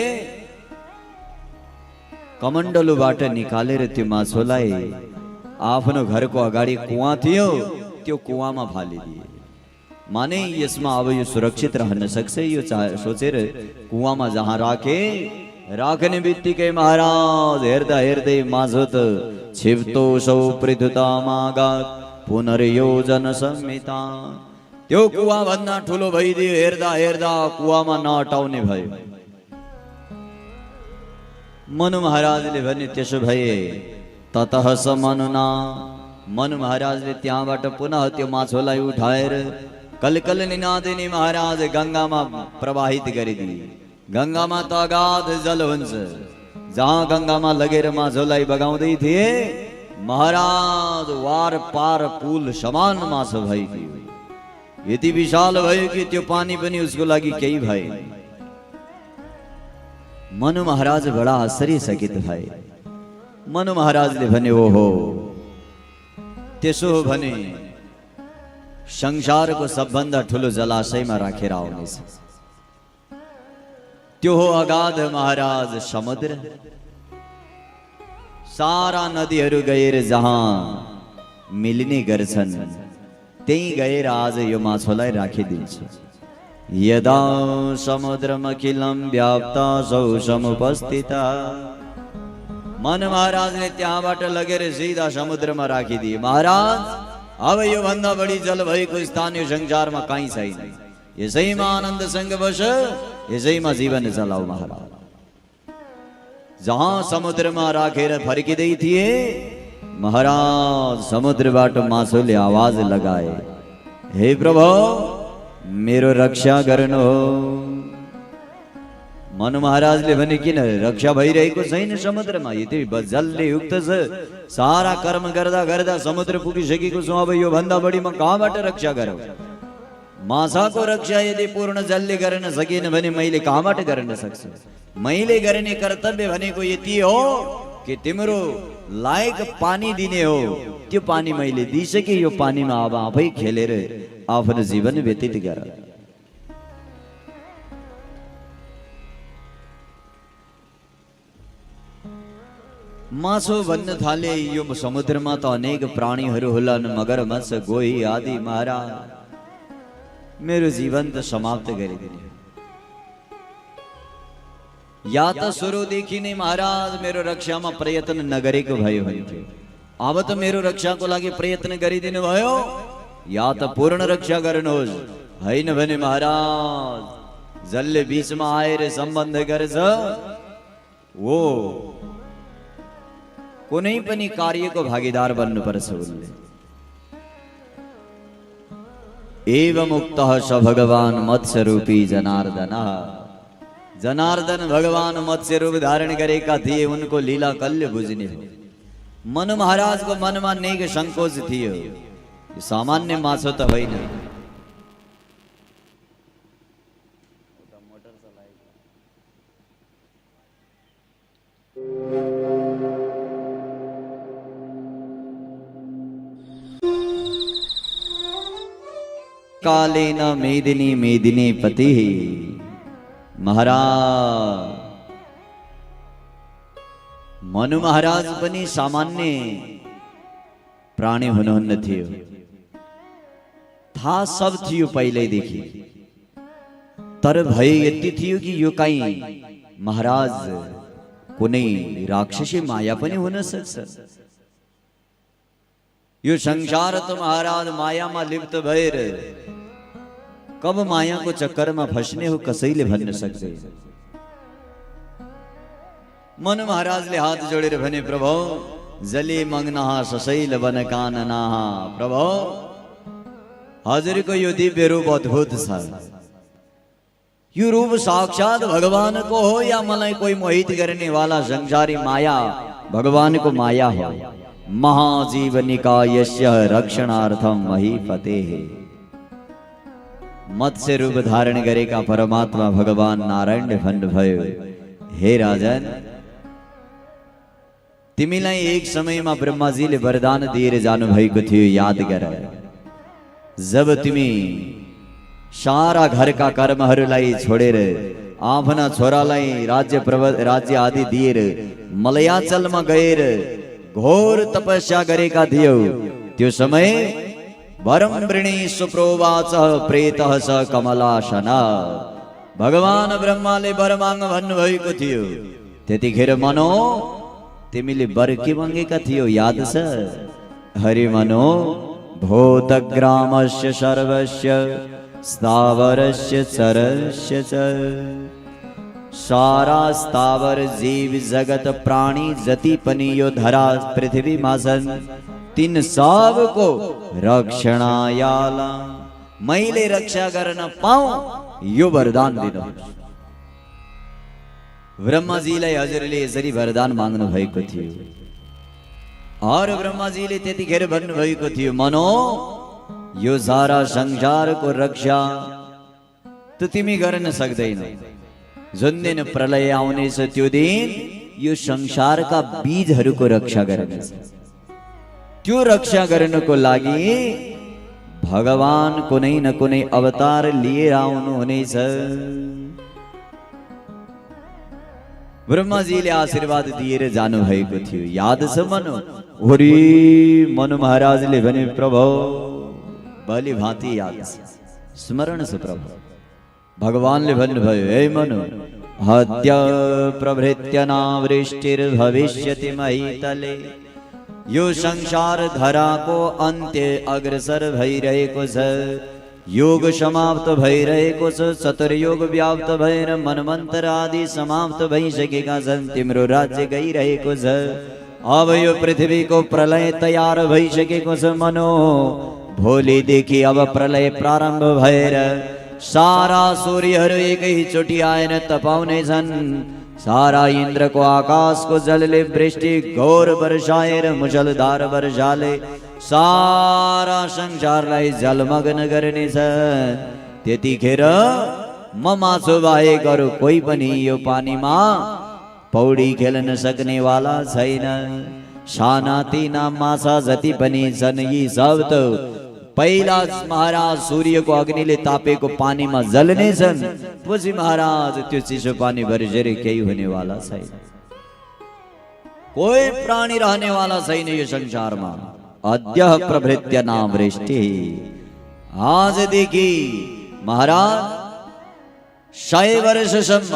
कमण्डलुबाट निकालेर त्यो माछोलाई आफ्नो घरको अगाडि कुवा थियो, त्यो कुवामा फालिदिए। माने यसमा अब यो सुरक्षित रहन सक्छ यो सोचेर कुवामा जहाँ राख्ने बित्तिकै महाराज हेर्दा हेर्दै माछो त छिप्तोसौ पृथुतामागात पुनर्योजन संहिता। त्यो कुवा भन्दा ठुलो भइदियो। हेर्दा हेर्दा कुवामा नअटाउने भयो। मनु महाराजले भने त्यसो भए ततः स मनुना। मनु महाराजले त्यहाँबाट पुनः त्यो माछोलाई उठाएर कलकल निनादिनी महाराज गंगामा प्रवाहित गरिदिए। गंगामा त अगाध जल हुन्छ। जहाँ गंगामा लगेर माछोलाई बगाउँदै थिए, महाराज वार पार पुल समान माछो भइदियो। यति विशाल भयो कि त्यो पानी पनि उसको लागि केही भए। मनु महाराज बडा आश्चर्यचकित भए। मनु महाराजले भने ओहो त्यसो हो भने संसारको सबभन्दा ठुलो जलाशयमा राखेर आउनेछ। त्यो हो अगाध महाराज समुद्र। सारा नदीहरू गएर जहाँ मिल्ने गर्छन् त्यही गएर आज यो माछोलाई राखिदिन्छु। यदा समुद्रमखिलं व्याप्ता सौ समुपस्थिता। मन महाराजले त्यहाँबाट लगेर सीधा समुद्रमा राखिदिए। महाराज अब यो भन्दा बढी जल भएको स्थान यो संसारमा कहीँ छैन। यसैमा आनन्द संग बस, यसैमा जीवन चलाऊ महाराज। जहाँ समुद्रमा राखेर फर्किँदै थिए महाराज समुद्रबाट माछोले आवाज लगाए, हे प्रभु मेरो रक्षा गर्नु। मन महाराजले भने किन रक्षा भइरहेको छैन समुद्रमा? यति जलले युक्त छ, सारा कर्म गर्दा गर्दा समुद्र पुगिसकेको छु, अब यो भन्दा बढी म कहाँबाट रक्षा गरौँ? माछाको रक्षा यदि पूर्ण जलले गर्न सकेन भने मैले कहाँबाट गर्न सक्छु? मैले गर्ने कर्तव्य भनेको यति हो कि तिम्रो लायक पानी दिने हो। त्यो पानी मैले दिइसके, यो पानीमा अब आफै खेलेर आफ्नो जीवन व्यतीत गर। माछो भन्न थाले यो समुद्रमा त अनेक प्राणीहरू होलान्, मगरमच्छ, गोही आदि। महाराज मेरो जीवन त समाप्त गरिदिने। या त सुरुदेखि नै महाराज मेरो रक्षामा प्रयत्न नगरेको भयो हुन्थ्यो, अब त मेरो रक्षाको लागि प्रयत्न गरिदिनु भयो, या त पूर्ण रक्षा गर्नुहोस्। होइन भने महाराज जसले बीचमा आएर सम्बन्ध गर्छ वो कुनै पनि कार्यको भागीदार बन्नुपर्छ उसले। एवं उक्तः स भगवान मत्स्य रूपी जनार्दन। जनार्दन भगवान मत्स्य रूप धारण गरेका थिए, उनको लीला कल्य बुझ्ने हो। मन महाराजको मनमा नेक संकोच थियो, यो सामान्य माछो त होइन। कालेन मेदिनी मेदिनी पति। महाराज मनु महाराज पनि सामान्य प्राणी हुनुहुन्न थियो, थाहा सब थियो पहिल्यैदेखि। तर भय यति थियो कि यो कहीँ महाराज कुनै राक्षसी माया पनि हुन सक्छ। यो संसार त महाराज मायामा लिप्त भएर कब मायाको चक्करमा फस्ने हो कसैले भन्न सक्दैन। मन महाराजले हात जोडेर भने, प्रभु जले मग्नः सशैल वन काननाः। प्रभु हजुरको यो दिव्य रूप अद्भुत छ। यो रूप साक्षात भगवानको हो या मलाई कोही मोहित गर्ने वाला संसारी माया भगवानको माया हो? महाजीवनिकायस्य रक्षणार्थम महीपतेः। मत्स्य रूप धारण गरेका परमात्मा भगवान नारायणले भन्नुभयो, हे राजन तिमीलाई एक समयमा ब्रह्माजीले वरदान दिएर जानु भएको थियो, याद गर। जब तिमी सारा घरका कर्महरूलाई छोडेर आफ्ना छोरालाई राज्य आदि दिएर मलयाचलमा गएर घोर तपस्या गरेका थियौ, त्यो समय वरम वृणी सुप्रोवाच प्रेतः स कमलासन। भगवान ब्रह्माले वर माग भन्नुभएको थियो। त्यतिखेर मनो तिमीले वर के मागेका थियौ याद छ? हरि मनो भूतग्रामस्य सर्वस्य स्थावरस्य चरस्य च। सारा स्थावर जीव जगत प्राणी जति पनि यो धरा पृथ्वीमा छन् तिन सबको रक्षणायाला मैले रक्षा गर्न पाऊँ यो वरदान दिनुहोस्। ब्रह्माजीलाई हजुरले यसरी वरदान माग्नु भएको थियो। और ब्रह्माजीले त्यतिखेर भन्नुभएको थियो, मनो यो सारा संसारको रक्षा त तिमी गर्न सक्दैनौ। जुन दिन प्रलय आउनेछ त्यो दिन यो संसारका बीजहरूको रक्षा गर्नेछ। त्यो रक्षा गर्नको लागि भगवान कुनै न कुनै अवतार लिएर आउनु हुनेछ। ब्रह्माजीले आशीर्वाद दिएर जानु भएको थियो, याद छ मनु? होरी मनु महाराजले भने प्रभु भली भाँति याद छ, स्मरण छ प्रभु। भगवानले भन्नुभयो, हे मनु, हत्या प्रभृत्य नावृष्टिर्भविष्यति महीतले। यो संसार धराको अन्त्य अग्रसर भइरहेको छ, योग समाप्त भइरहेको छ, चतुर्योग व्याप्त भएर मनमन्त्र आदि समाप्त भइसकेका छन्, तिम्रो राज्य गइरहेको छ। अब यो पृथ्वीको प्रलय तयार भइसकेको छ मनो। भोलिदेखि अब प्रलय प्रारम्भ भएर सारा सूर्यहरू एकैचोटि आएर तपाउने छन्। सारा इन्द्रको आकाशको जलले वृष्टि घोर वर्षाएर मुसलधार वर्षाले सारा संसारलाई जलमग्न गर्नेछ। त्यतिखेर म मासु बाहेक अरू कोही पनि यो पानीमा पौडी खेल्न सक्नेवाला छैन। साना तिना माछा जति पनि छन् यी सब त पहिला महाराज सूर्यको अग्निले तापेको पानीमा जल्नेछन्, पछि महाराज त्यो चिसो पानी भरिसर केही हुनेवाला छैन, कोही प्राणी रहनेवाला छैन यो संसारमा। अद्य प्रभृत्य नावृष्टि, आजदेखि महाराज 100 वर्षसम्म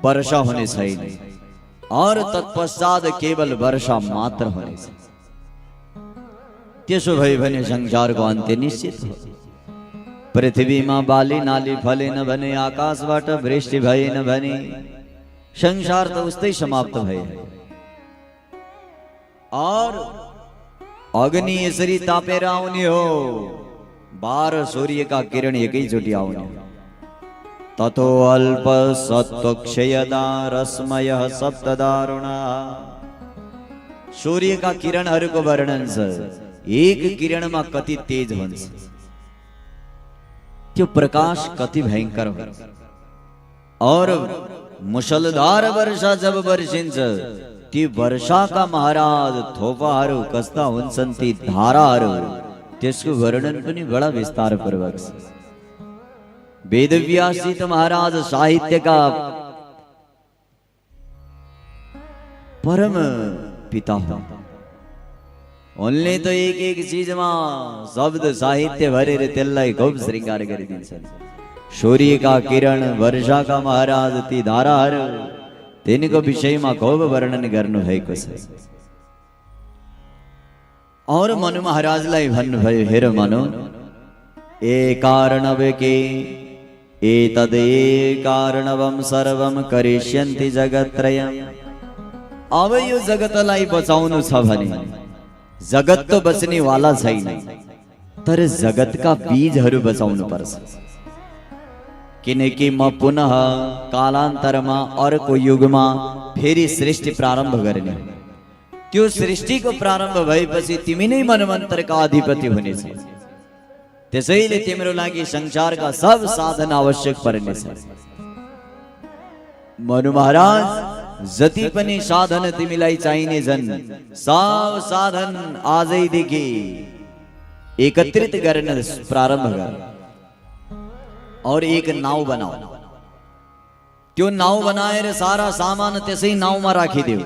वर्षा हुने छैन और तत्पश्चात केवल वर्षा मात्र हुनेछ। त्यसो भयो भने संसारको अन्त्य निश्चित हो। पृथ्वीमा बाली नाली फलेन भने, आकाशबाट वृष्टि भएन भने संसार त उस्तै समाप्त भयो। और अग्नि यसरी तापेर आउने हो, 12 सूर्यका किरण एकैचोटि आउने। ततो अल्प सत्वक्षयदा रश्मय सप्त दारुणा। सूर्यका किरणहरूको वर्णन छ, एक किरणमा कति तेज हुन्छ, त्यो प्रकाश कति भयंकर हुन्छ। और मुसलधार वर्षा जब वर्षिन्छ, ती वर्षाका महाराज थोपाहरू कस्ता हुन्छन्, ती धाराहरू, त्यसको वर्णन पनि बडा विस्तारपूर्वक छ। वेदव्यासजी त महाराज साहित्यका परम पिता हुन्। उनले त एक एक चीजमा शब्द साहित्य भरेर त्यसलाई खूब श्रृंगार गरिदिन्छन्। सूर्यका किरण, वर्षाका महाराज ती धाराहरू, तिनको विषयमा खूब वर्णन गर्नु भएको छ। और मनु महाराजलाई भन्नुभयो, हेर मनु, ए कारणवे एतदे कारणवम सर्वम करिष्यन्ति जगत्रयम्। अब यो जगतलाई बचाउनु छ भने जगत तो बचने वाला छैन, तर जगतका बीजहरू बचाउनु पर्छ। किनकि म पुनः कालान्तरमा अर्को युगमा फेरि सृष्टि प्रारम्भ गर्ने। त्यो सृष्टिको प्रारम्भ भएपछि तिमी नै मनमन्त्रका अधिपति हुनेछ। त्यसैले तिम्रो लागि संसारका सब साधन आवश्यक पर्नेछ। मनु महाराज, जति पनि साधन तिमीलाई चाहिने छन्, सब साधन आजैदेखि एकत्रित गर्न प्रारम्भ गर और एक नाव बनाऊ। त्यो नाव बनाएर सारा सामान त्यसै नावमा राखिदेऊ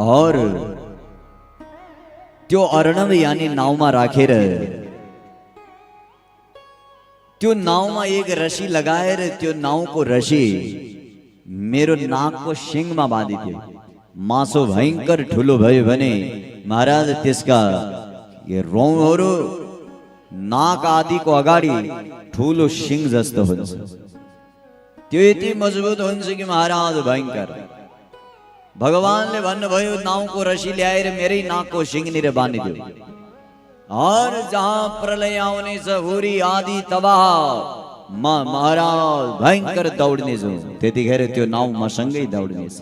और त्यो अर्णव यानी नावमा राखेर त्यो नावमा एक रसी लगाएर त्यो नावको रसी मेरो नाकको सिङमा बाँधिदियो। मासो भयंकर ठुलो भयो भने महाराज त्यसका रौँहरू नाक आदिको अगाडि ठुलो सिङ जस्तो हुन्छ। त्यो यति मजबुत हुन्छ कि महाराज भयंकर। भगवानले भन्नुभयो, नाउको रसी ल्याएर मेरै नाकको सिङनिर बाँधिदियो और जहाँ प्रलय आउने छ, हुरी आदि तबाह, म महाराज भयंकर दौड्ने छु। त्यतिखेर त्यो नाउ मसँगै दौड्ने छ।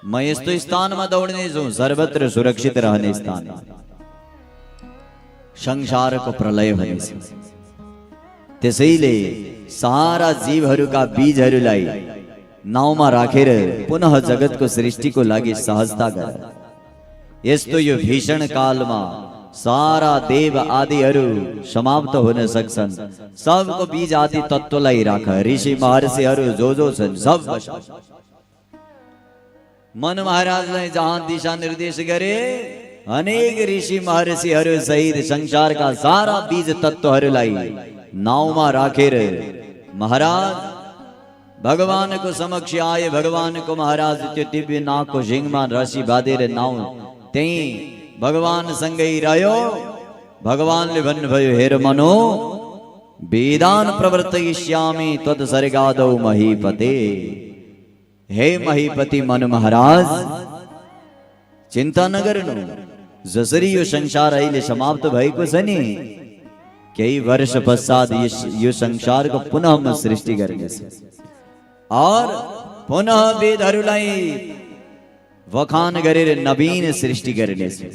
म यस्तो स्थानमा दौड्ने छु सर्वत्र सुरक्षित रहने स्थान। संसारको प्रलय हुनेछ। त्यसैले सारा जीवहरूका बीजहरूलाई नाउमा राखेर पुनः जगतको सृष्टिको लागि सहजता गर। यस्तो यो भीषण कालमा सारा देव आदिहरू समाप्त हुन सक्छन्। सबको बीज आदि तत्त्वलाई राख। ऋषि महर्षिहरू जो छन् सब बसा। मनु महाराजलाई जहाँ दिशा निर्देश गरे अनेक ऋषि महर्षिहरू सहित संसारका सारा बीज तत्त्वहरूलाई नाउँमा राखेर महाराज भगवानको समक्ष आए। भगवानको महाराज त्यो दिव्य नागको सिंहमा रसी बाँधेर नाउँ त्यही भगवान सँगै रह्यो। भगवानले भन्नुभयो हेर मनो वेदान प्रवर्तयिष्यामि त्वत्सर्गादौ महीपते। हे महीपति मनु महाराज चिन्ता नगर्नु। जसरी यो संसार अहिले समाप्त भएको छ नि केही वर्ष पश्चात यो संसारको पुनः म सृष्टि गर्नेछु और पुनः वेदहरूलाई वखान गरेर नवीन सृष्टि गर्नेछु।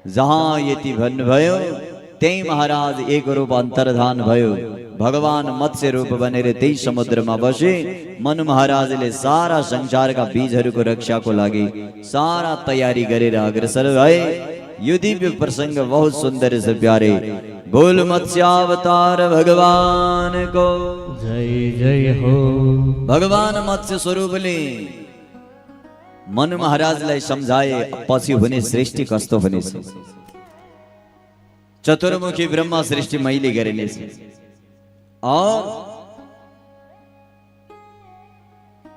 जहाँ यति भन्नुभयो त्यही महाराज एक रूप अन्तर्धान भयो। भगवान मत्स्य रूप बनेर त्यही समुद्रमा बसे। मनु महाराजले सारा संसारका बीजहरूको रक्षाको लागि सारा तयारी गरेर अग्रसर भए। यो दिव्य प्रसंग बहुत सुंदर से प्यारे। बोल मत्स्यावतार भगवान को जय जय हो। भगवान मत्स्य स्वरूपले मनु महाराजलाई सम्झाए पछि हुने सृष्टि कस्तो हुनेछ। चतुर्मुखी ब्रह्मा सृष्टि मैले गरिनेछु और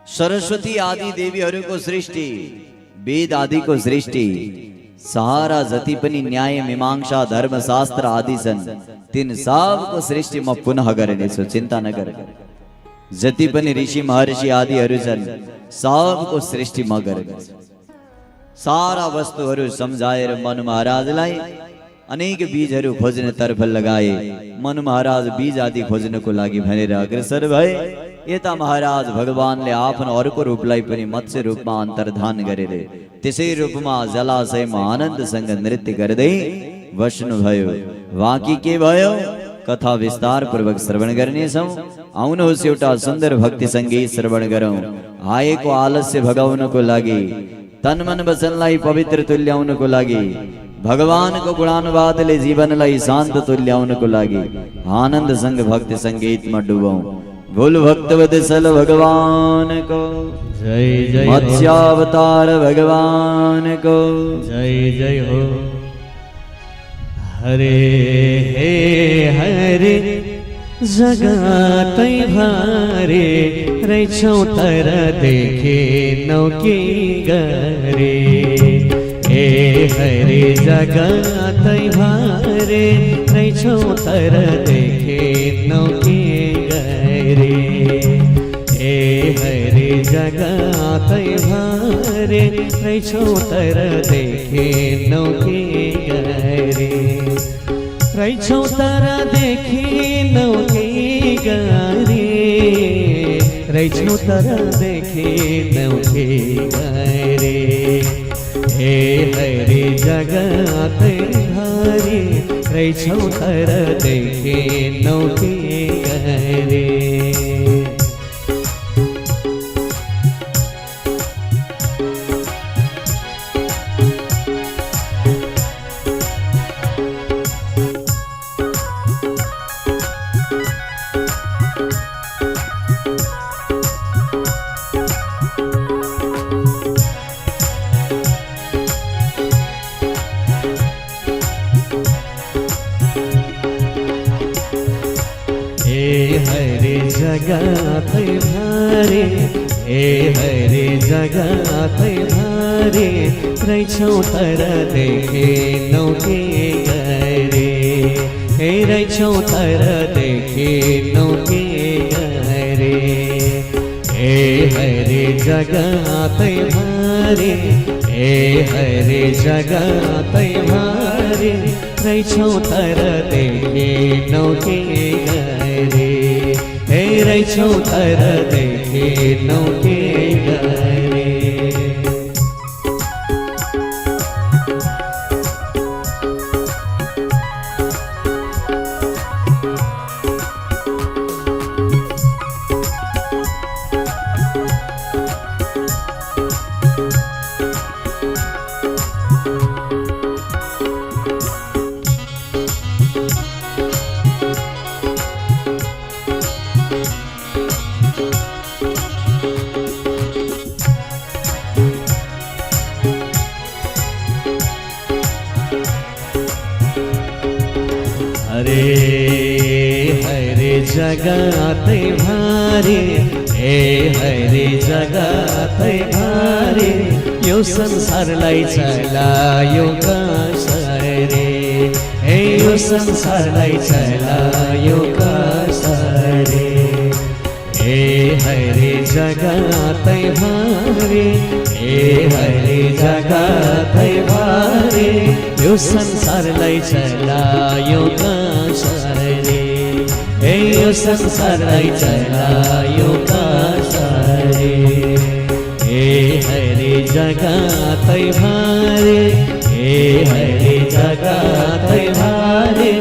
सरस्वती आदि देवीहरूको सृष्टि वेद आदि को सृष्टि सारा जति पनि न्याय मीमांसा धर्मशास्त्र आदि छन् तिन सबको सृष्टि म पुनः गर्नेछु। चिन्ता नगर। जति पनि ऋषि महर्षि आदिहरू छन् सबको सृष्टि म गर्नेछु। सारा वस्तुहरू सम्झाएर मनु महाराजलाई अनेक बीजहरू खोज्ने तर्फ लगाए। मनु महाराज बीज आदि खोज्नको लागि भनेर अग्रसर भए। यता महाराज भगवानले आफ्नो अर्को रूपलाई पनि मत्स्य रूपमा अन्तर्धान गरेर त्यसै रूपमा जलाशयमा आनन्दसँग नृत्य गर्दै बस्नुभयो। बाँकी के भयो कथा विस्तार पूर्वक श्रवण गर्नेछौँ। आउनुहोस् एउटा सुन्दर भक्ति सङ्गीत श्रवण गरौँ। आएको आलस्य भगाउनको लागि तन मन वचनलाई पवित्र तुल्याउनको लागि भगवानको गुणानुवादले जीवनलाई शान्त तुल्याउनको लागि आनन्दसँग भक्ति सङ्गीतमा डुबौँ। बोल भक्तवत्सल भगवान को जय जय हो। मत्स्यावतार भगवान को जय जय हो। हरे हे हरे जगतै भारे रैछौ तर देखे नौकी गरे। हे हरे जगतै भारे रैछौ तर देखे नौकी गरे। हे हरे जगतै भारे रैछौ तर देखे नौकी गरे। रैछौ तर देखी नौकी गरे। रैछौ तर देखी नौकी गरे। हे हरे जगतै भारे रैछौ तर देखे नौकी गरे। जगतै भारे हे हरे जगतै भारे रैछौ तर देखे नौकी गरे। हे रैछौ तर देखे नौकी गरे। हे हरे जगतै भारे हे हरे जगतै भारे रैछौ तर देखे नौकी गरे। हे रैछौ तर देखे नौकी गरे। हरे जगत भारी, हे हरे जगत भारी, यो संसारलाई चलायो कसरी, हे यो संसारलाई चलायो कसरी। हे हरे जगत भारी, हे हरे जगत भारी, यो संसारलाई चलायो कसरी, हे यो संसारलाई चलायो कसरी। हे हरे जगत भारी, हे हरे जगत भारी,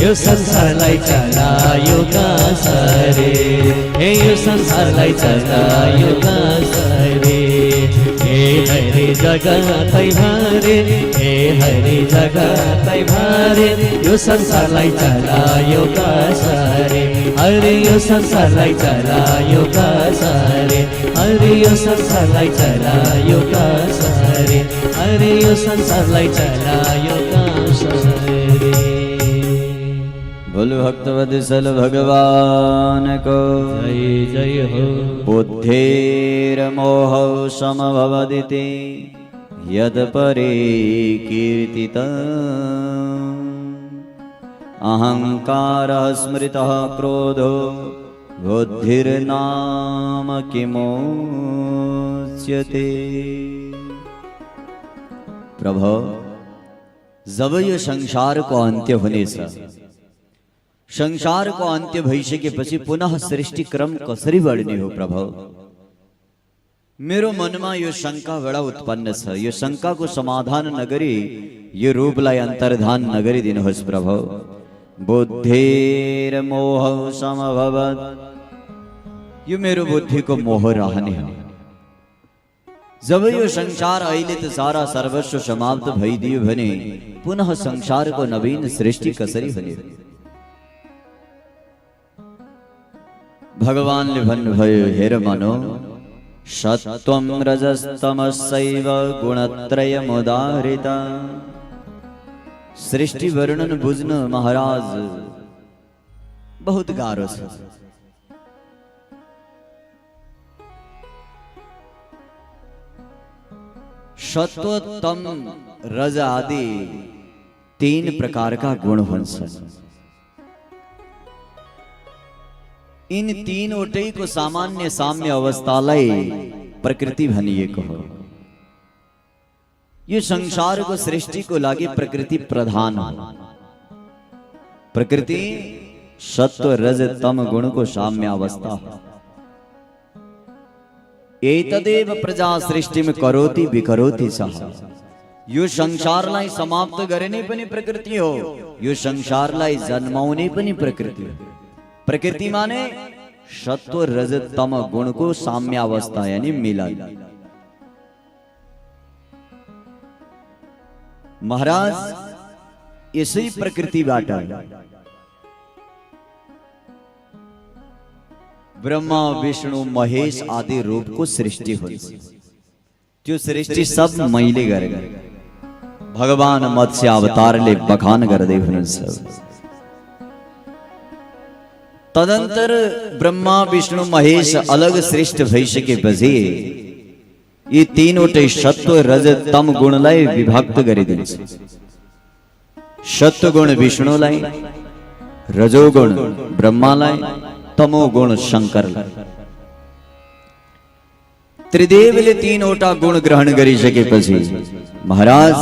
यो संसारलाई चलायो कसरी, हे यो संसारलाई चलायो कसरी। हे हरे जगत भारी, हे हरे जगत भारी, यो संसारलाई चलायो कसरी, हरे यो संसारलाई चलायो कसरी, हरे यो संसारलाई चलायो कसरी, हरे यो संसारलाई चलायो कसरी। बोल भक्तवत्सल भगवान को जय जय हो। बुद्धिर्मोह समभवदिति यद परे कीर्तितम्, अहंकारः स्मृतः क्रोधो बुद्धिर्नाम किमुच्यते। प्रभु, जब यो संसार को अंत्य होने से, संसार को अंत्य भइसके के पछि पुनः सृष्टि क्रम कसरी बढ्ने हो प्रभु? मेरो मनमा यो शंका बडा उत्पन्न छ। यो शंका को समाधान नगरी यो रूपलाई अन्तर्धान नगरी दिनुहोस् प्रभु। बुद्धिर मोह समभवत्, यो मेरो बुद्धि को मोह रहने हो। जब यो संसार अहिले त सारा सर्वस्व समाप्त भइदियो भने पुनः संसार को नवीन सृष्टि कसरी हुने? भगवानले भन्नुभयो, हेर मनो, सत्वं रजस्तमसैव गुणत्रयमुदाहृता। सृष्टि वर्णन बुझ्न महाराज बहुत गाह्रो छ। सत्व, तम, रज आदि 3 प्रकार का गुण हुन्छन्। इन 3वटै को सामान्य साम्य अवस्थालाई प्रकृति भनिएको हो। यो संसार को सृष्टि को लागि प्रकृति प्रधान हो। प्रकृति सत्व रज तम गुण को साम्य अवस्था हो। एतदेव प्रजा सृष्टिम करोति विकरोति सः। यो संसारलाई समाप्त गर्ने पनि प्रकृति हो, यो संसारलाई जन्माउने पनि प्रकृति हो। प्रकृति माने सत्व रज तम गुण को साम्य अवस्था यानी मिलन। महाराज, यसै प्रकृतिबाट ब्रह्मा विष्णु महेश आदि रूप को सृष्टि हुन्छ। त्यो सृष्टि सब मैले गरेको। भगवान मत्स्य अवतारले बखान गर्दै हुनुहुन्छ। तदंतर ब्रह्मा विष्णु महेश अलग श्रेष्ठ भइसकेपछि यी 3वटै सत्व रज तम गुणलाई विभक्त गरिदिन्छ। सत्व गुण विष्णुलाई, रजोगुण ब्रह्मालाई, तमो गुण शंकरलाई। त्रिदेवले 3वटा गुण ग्रहण गरिसकेपछि महाराज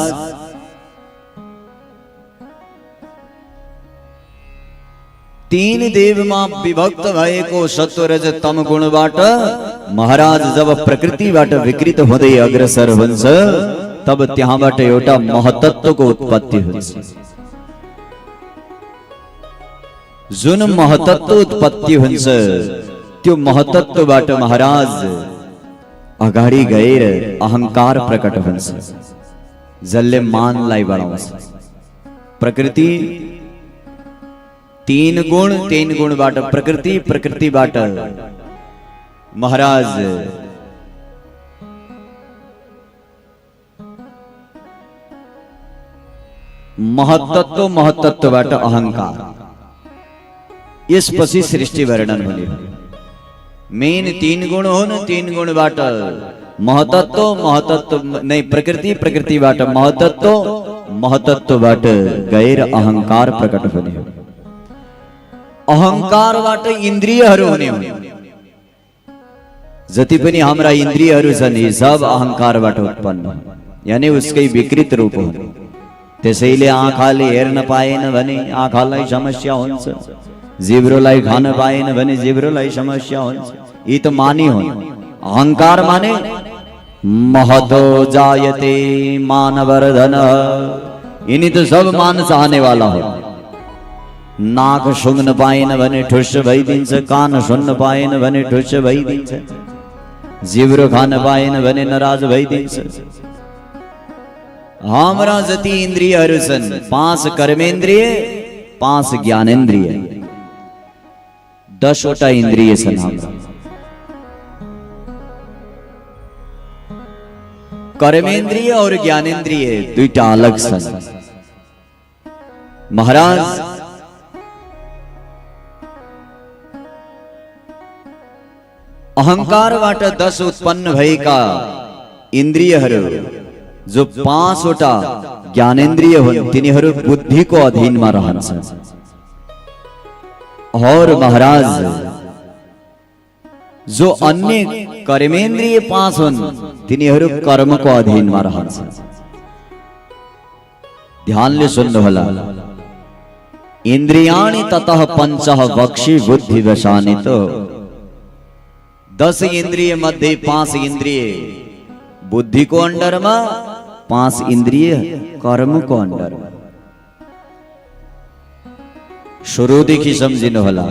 तीन देवमा विभक्त भएको सत्व रज तम गुणबाट महाराज जब प्रकृतिबाट विकृत हुँदै अग्रसर हुन्छ तब त्यहाँबाट एउटा महतत्वको उत्पत्ति हुन्छ। जुन महतत्व उत्पत्ति हुन्छ त्यो महतत्वबाट महाराज अगाडि गएर अहंकार प्रकट हुन्छ, जसले मानलाई बढाउँछ। प्रकृति तीन गुणबाट प्रकृति, प्रकृतिबाट महाराज महतत्व, महतत्वबाट अहंकार, इस पसी सृष्टि वर्णन होने मेन 3 गुण हो न 3 गुण बाट महतत्व नहीं प्रकृति बाट महतत्व बाट गैर अहंकार प्रकट होने अहंकार बाट इंद्रियहरू हुने जति पनि हाम्रा इन्द्रियहरू छन् यी सब अहंकारबाट उत्पन्न यानी उसकै विकृत रूप हो त्यसैले आँखाले हेर्न पाएन भने आँखालाई समस्या हुन्छ जिब्रोलाई खान पाएन भने जिब्रोलाई समस्या हुन्छ यी त मानी हुन् अहंकार माने महतो जायते मानवर्धन यिनी त सब मान चाहने वाला हो नाक सुँघ्न पाएन भने ठुस्स भइदिन्छ कान सुन्न पाएन भने ठुस्स भइदिन्छ जिब्रो खान पाएन भने नाराज भइदिन्छ हाम्रा जति इन्द्रियहरू छन् 5 कर्मेन्द्रिय 5 ज्ञानेन्द्रिय 10 वटा इन्द्रिय छन् हाम्रा कर्मेन्द्रिय और ज्ञानेन्द्रिय दुईटा अलग छन् महाराज अहंकारबाट 10 उत्पन्न भएका इन्द्रियहरू जो 5 वटा ज्ञानेन्द्रिय हुन् तिनीहरू बुद्धिको अधीनमा रहन्छन् और महाराज जो अन्य कर्मेन्द्रिय 5 हुन् तिनीहरू कर्मको अधीनमा रहन्छन् ध्यानले सुन्नुहोला इन्द्रियाणि ततः पञ्चः वक्षि बुद्धि वशानितो 10 इंद्रिय मध्ये 5 इंद्रिय बुद्धि को अंडर में 5 इंद्रिय कर्म को अंडर में शुरूदेखि सम्झिनु होला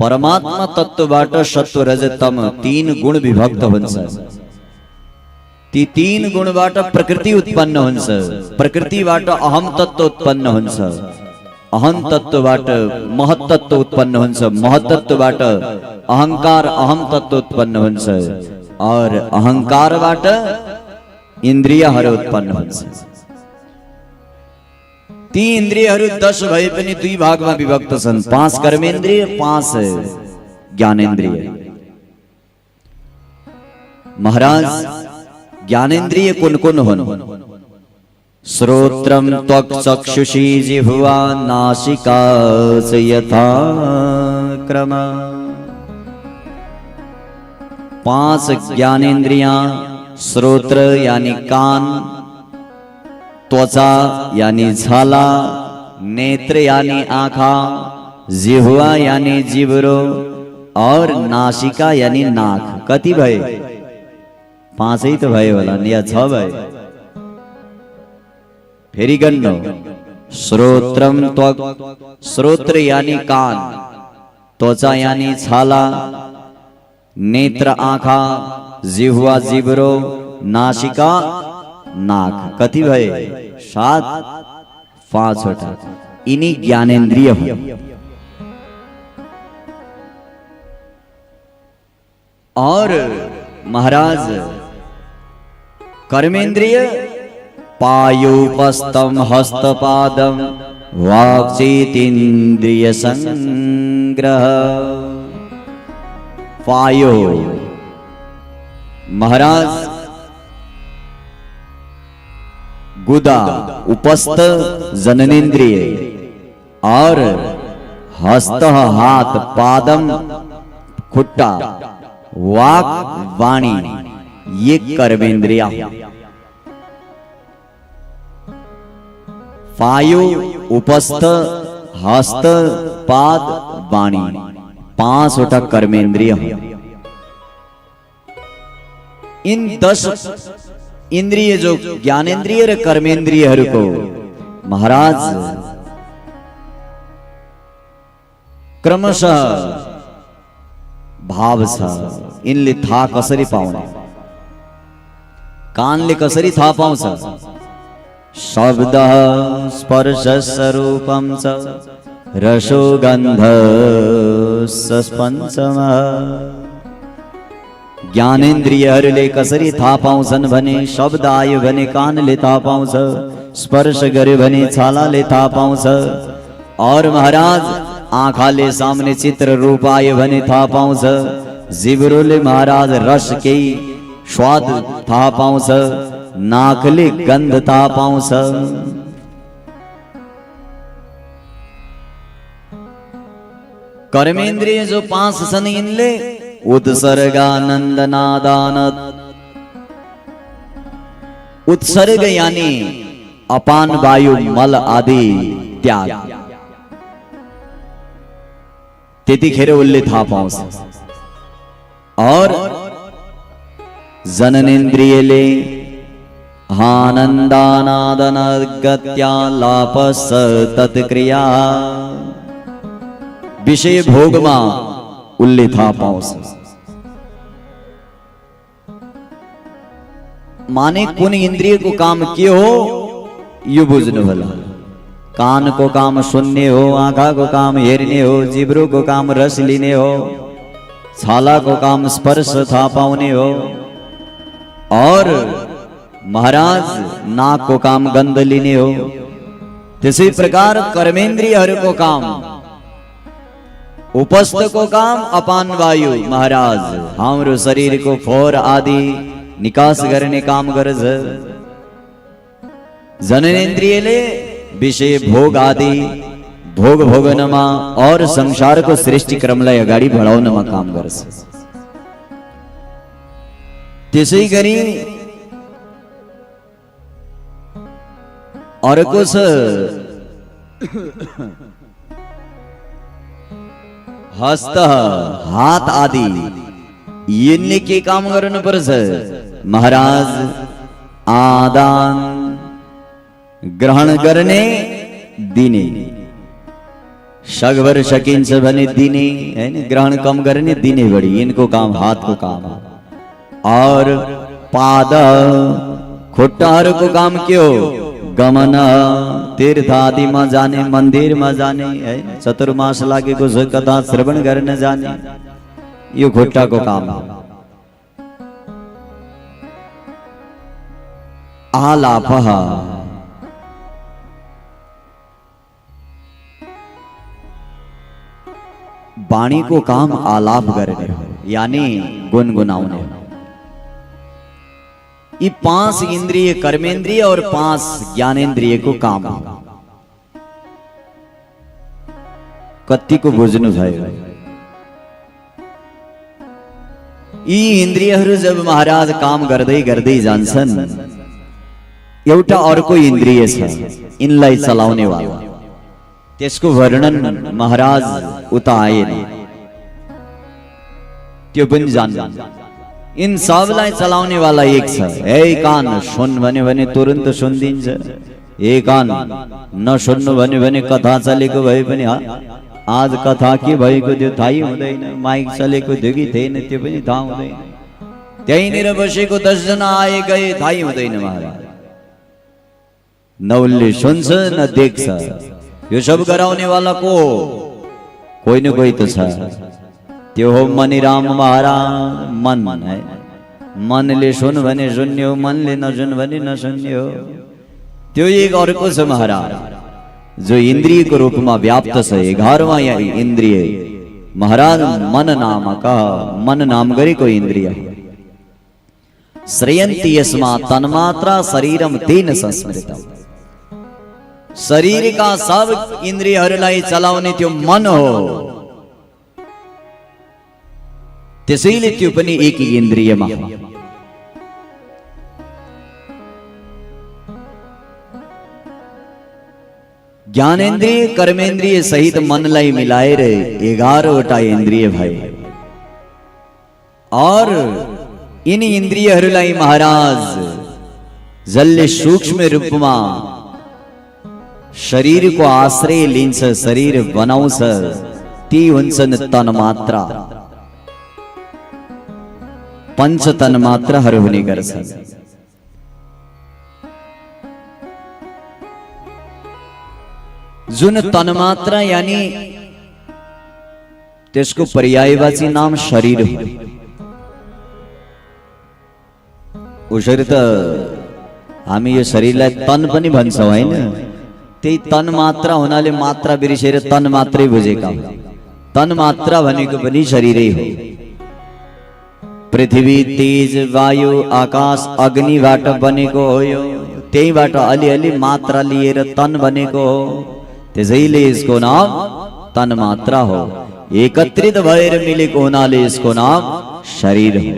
परमात्मा तत्वबाट सत्व रज तम 3 गुण विभक्त हुन्छ ती 3 गुणबाट प्रकृति उत्पन्न हुन्छ प्रकृतिबाट अहम तत्व उत्पन्न हुन्छ अहम तत्वबाट महत तत्व उत्पन्न हुन्छ महत तत्वबाट अहंकार अहम तत्व उत्पन्न हुन्छ और अहंकारबाट इन्द्रियहरू उत्पन्न हुन्छ ती इन्द्रियहरू 10 भए पनि 2 भागमा विभक्त छन् 5 कर्मेन्द्रिय 5 ज्ञानेन्द्रिय महाराज ज्ञानेन्द्रिय कुन हुन् श्रोत्रम त्वक् चक्षुषी जिह्वा नासिका च यथा क्रम 5 ज्ञानेन्द्रियां श्रोत्र यानी कान त्वचा यानी छाला नेत्र यानी आँखा जिह्वा यानी जिब्रो और नासिका यानी नाक कति भए 5 ही तो भयो होला या 6 भए फेरि गन्नो श्रोत्रम त्वक् श्रोत्र यानी कान त्वचा यानी छाला नेत्र आँखा जिह्वा जिब्रो नासिका नाक कति भए 7 5 वटा यिनी ज्ञानेन्द्रिय हुन् और महाराज कर्मेन्द्रिय पायुपस्थम हस्तपादम वाक्चेतीन्द्रिय संग्रह पायो महाराज गुदा उपस्थ जननेन्द्रिय और हस्त हाथ पादम खुट्टा वाक वाणी ये कर्मेंद्रिया पायु उपस्थ हस्त पाद वाणी 5 वटा कर्मेंद्रिय इन 10 इंद्रिय जो ज्ञानेन्द्रिय र कर्मेन्द्रियहरूको महाराज क्रमशः भाव छ इनले थाहा कसरी पाउने कानले कसरी थाहा पाउँछ शब्द स्पर्श स्वरूपम च रसो गन्ध स्पंचम ज्ञानेन्द्रियहरूले कसरी थाहा पाउँछन् भने शब्द आयो भने कानले थाहा पाउँछ स्पर्श गर्यो भने छालाले थाहा पाउँछ और महाराज आँखाले सामने चित्र रूप आयो भने थाहा पाउँछ, जिब्रोले महाराज रस केही स्वाद थाहा पाउँछ, नाकले गन्ध थाहा पाउँछ। कर्मेन्द्रिय जो 5 छन् यिनले उत्सर्गानन्द नादान, उत्सर्ग यानी अपान वायु मल आदि त्याग, त्यतिखेर उसले थाहा पाउँछ। और जननेन्द्रियले आनन्दानादन गत्या लापस तत्क्रिया, विषय भोगमा उसले थाहा पाउँछ। माने कुन इंद्रिय को काम के हो यो बुझ्नु होला। कान को काम सुन्ने हो, आँखा को काम हेर्ने हो, जिब्रो को काम रस लिने हो, छाला को काम स्पर्श थाहा पाउने हो, और महाराज नाक को काम गन्ध लिने हो। त्यसै प्रकार कर्मेन्द्रियहरूको काम, उपस्थ को काम अपान वायु महाराज हाम्रो शरीरको फोहोर आदि निकास गर्ने काम गर्छ। जननेन्द्रियले विषय भोग आदि भोग भोगनमा और संसारको सृष्टि क्रमलाई अगाडि बढाउनमा काम गर्छ। त्यसै गरी अर्को छ हस्त, हात आदि, यिनले के काम गर्नुपर्छ महाराज? आदान ग्रहण गर्ने, दिने। सकभर सकिन्छ भने दिने, हैन? ग्रहण कम गर्ने, दिने बढी। यिनको काम हात को काम हो। और पाद, खुट्टाहरूको काम के हो? गमन, तीर्थ आदिमा जाने, मन्दिरमा जाने, है? चतुर्मास लागेको छ कथा श्रवण गर्न जाने, यो खुट्टाको काम हो। आलापः, वाणी को काम आलाप गर्ने हो, यानी गुनगुनाउने हो। ये 5 इंद्रिय कर्मेंद्रिय और 5 ज्ञानेन्द्रिय को काम हो। कति को बुझ्नु भयो? यी इन्द्रियहरू जब महाराज काम गर्दै गर्दै जान्छन्, एउटा अर्को इन्द्रिय छ यिनलाई चलाउने वाला। त्यसको वर्णन महाराज उता आएन, त्यो पनि जान्दैन। इन सबलाई चलाउने वाला एक छ। ए कान सुन भने तुरन्त सुनिदिन्छ, ए कान नसुन्नु भने कथा चलेको भए पनि आज कथा के भएको त्यो थाहै हुँदैन, माइक चलेको थियो कि थिएन त्यो पनि थाहा हुँदैन, त्यहीँनिर बसेको 10 जना आए गए थाहै हुँदैन महाराज। न उसले सुन्छ न देख्छ। यो सब गराउने वाला को? कोही न कोही त छ। त्यो हो मणिराम महाराज। मन है, मनले सुन भने सुन्ने हो, मनले नसुन भने नसुन्ने हो। त्यो एक अर्को छ महाराज, जो इन्द्रिय को रूपमा व्याप्त छ। 11वां या इन्द्रिय महाराज मन नामक, मन नाम गरेको इन्द्रिय। श्रयन्ति यस्मात् तन्मात्रा शरीरम तेन संस्मृतम्। शरीर का सब इन्द्रियहरूलाई चलाउने त्यो मन हो। त्यसैले त्यो पनि एक इन्द्रियमा हो। ज्ञानेन्द्रिय कर्मेन्द्रिय सहित मनलाई मिलाएर 11वटा इन्द्रिय भए। और यिनी इन्द्रियहरूलाई महाराज जसले सूक्ष्म रूपमा शरीर को आश्रय लिन्छ, शरीर बनाउँछ, ती हुन्छन् तन्मात्रा। 5 तन्मात्राहरू हुने गर्छन्। जुन तन्मात्रा यानी त्यसको पर्यायवाची नाम शरीर हो। उसरी त हामी यो शरीरलाई तन पनि भन्छौं हैन? ते तन मात्रा हुनाले मात्रा बिर्सेर तन मात्रै बुझेका तन मात्रा भनेको पनि शरीरै हो। पृथ्वी तेज वायु आकाश अग्निबाट बनेको हो यो, त्यहीबाट अलिअलि मात्रा लिएर तन बनेको हो, त्यसैले यसको नाम तन मात्रा हो। एकत्रित भएर मिलेको हुनाले यसको नाम शरीर हो।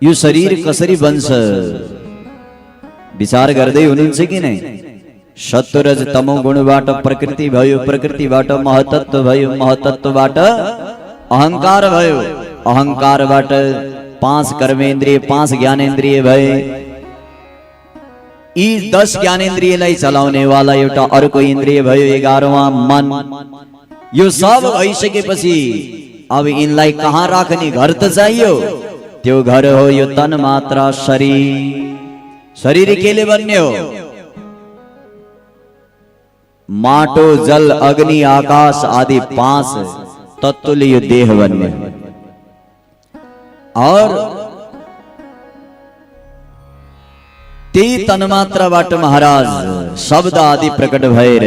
यो शरीर कसरी बन्छ विचार गर्दै हुनुहुन्छ कि नै? सत्वरज तमो गुणबाट प्रकृति भयो, प्रकृतिबाट महतत्व भयो, महतत्वबाट अहंकार भयो, अहंकारबाट 5 कर्मेन्द्रिय 5 ज्ञानेन्द्रिय भए। यी 10 ज्ञानेन्द्रियलाई चलाउने वाला एउटा अर्को इन्द्रिय भयो 11वां मन। यो सब भइसकेपछि अब यिनलाई कहाँ राख्ने घर त चाहियो, त्यो घर हो यो तन मात्रा शरीर। शरीर केले बन्ने हो? माटो जल अग्नि आकाश आदि 5 तत्वले यो देह बन्ने हो। और त्यही तन्मात्राबाट महाराज शब्द आदि प्रकट भएर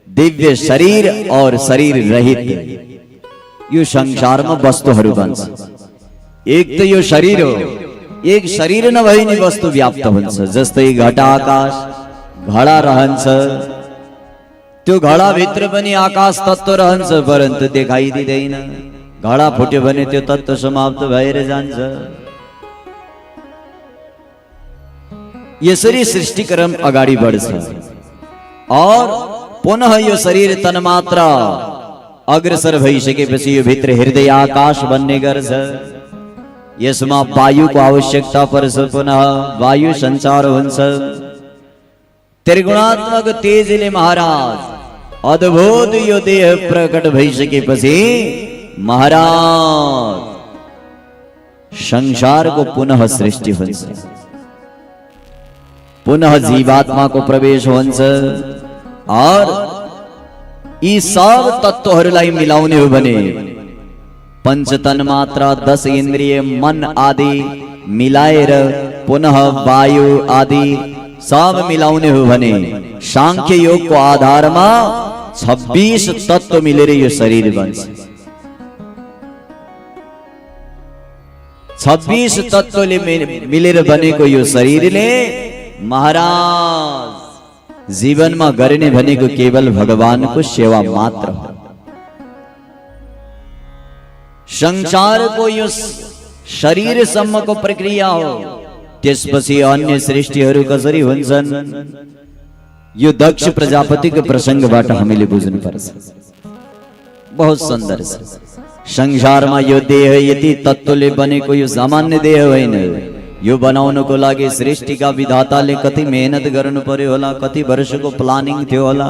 दिव्य शरीर और शरीर रहित यो संसारमा वस्तुहरू बन्छ। एक त यो शरीर हो, एक शरीर नभई नि वस्तु व्याप्त हुन्छ। जस्तै घटा आकाश घडा रहन्छ, त्यो घडा भित्र पनि आकाश तत्व रहन्छ, परन्तु देखाइ दिँदैन। घडा फुट्यो भने त्यो तत्व समाप्त भएर जान्छ। यसरी सृष्टिक्रम अगाडि बढ्छ और पुनः यो शरीर तन्मात्रा अग्रसर भइसकेपछि यो भित्र हृदय आकाश बन्ने गर्छ। यसमा वायुको आवश्यकता पर्छ, पुनः वायु सञ्चार हुन्छ। त्रिगुणात्मक तेजले महाराज अद्भुत यो देह प्रकट भइसकेपछि महाराज संसारको पुनः सृष्टि हुन्छ, पुनः जीवात्मा को प्रवेश हुन्छ। और यी सब तत्वहरूलाई मिलाउने हो भने पंचतन मात्रा 10 इन्द्रिय मन आदि मिलाएर पुनः वायु आदि सब मिलाउने हो भने सांख्य योग को आधारमा 26 तत्व मिलेर यो शरीर बन्छ। 26 तत्वले मिलेर बनेको यो शरीरले महाराज जीवनमा गर्ने भनेको केवल भगवानको सेवा मात्र हो। संसारको यो शरीरसम्मको प्रक्रिया हो। त्यसपछि अन्य सृष्टिहरू कसरी हुन्छन् यो दक्ष प्रजापतिको प्रसंगबाट हामीले बुझ्नुपर्छ। बहुत सुन्दर छ। संसारमा यो देह यति तत्वले बनेको यो सामान्य देह होइन। यो बनाउनको लागि सृष्टिका विधाताले कति मेहनत गर्नु पर्यो होला, कति वर्षको प्लानिङ थियो होला।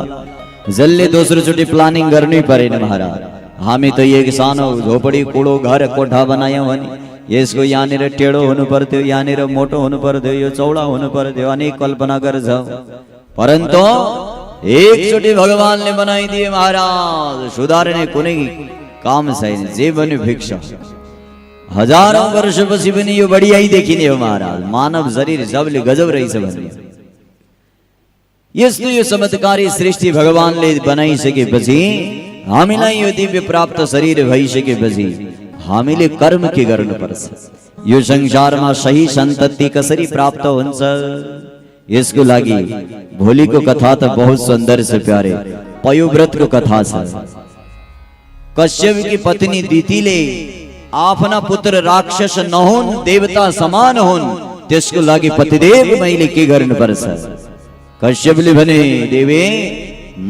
जसले दोस्रो चोटि प्लानिङ गर्नै परेन महाराज। हामी त एक सानो झोपडी कुडो घर कोठा बनायौं भने यसको यहाँनिर टेढो हुनु पर्थ्यो, यहाँनिर मोटो हुनु पर्थ्यो, यो चौडा हुनु पर्थ्यो, अनेक कल्पना गर्छौं। परन्तु एकचोटि भगवानले बनाइदिए महाराज, सुधार्ने कुनै काम छैन। जे बन्यो फिक्स। हजारौं वर्षपछि पनि यो बढियाई देखिने हो महाराज। मानव शरीर सबले गजब रहेछ भन्ने यस्तो यो चमत्कारी सृष्टि भगवानले बनाइसकेपछि हामीलाई यो दिव्य प्राप्त शरीर भइसकेपछि हामीले कर्म के गर्नुपर्छ? यो संसारमा सही सन्तति कसरी प्राप्त हुन्छ? यसको लागि भोलिको कथा त बहुत सुन्दर छ प्यारे। पयोव्रतको कथा छ। कश्यप की पत्नी दितिले आफ्ना पुत्र राक्षस नहुन्, देवता समान हुन्, त्यसको लागि पतिदेव मैले के गर्नुपर्छ? कश्यपले भने देवी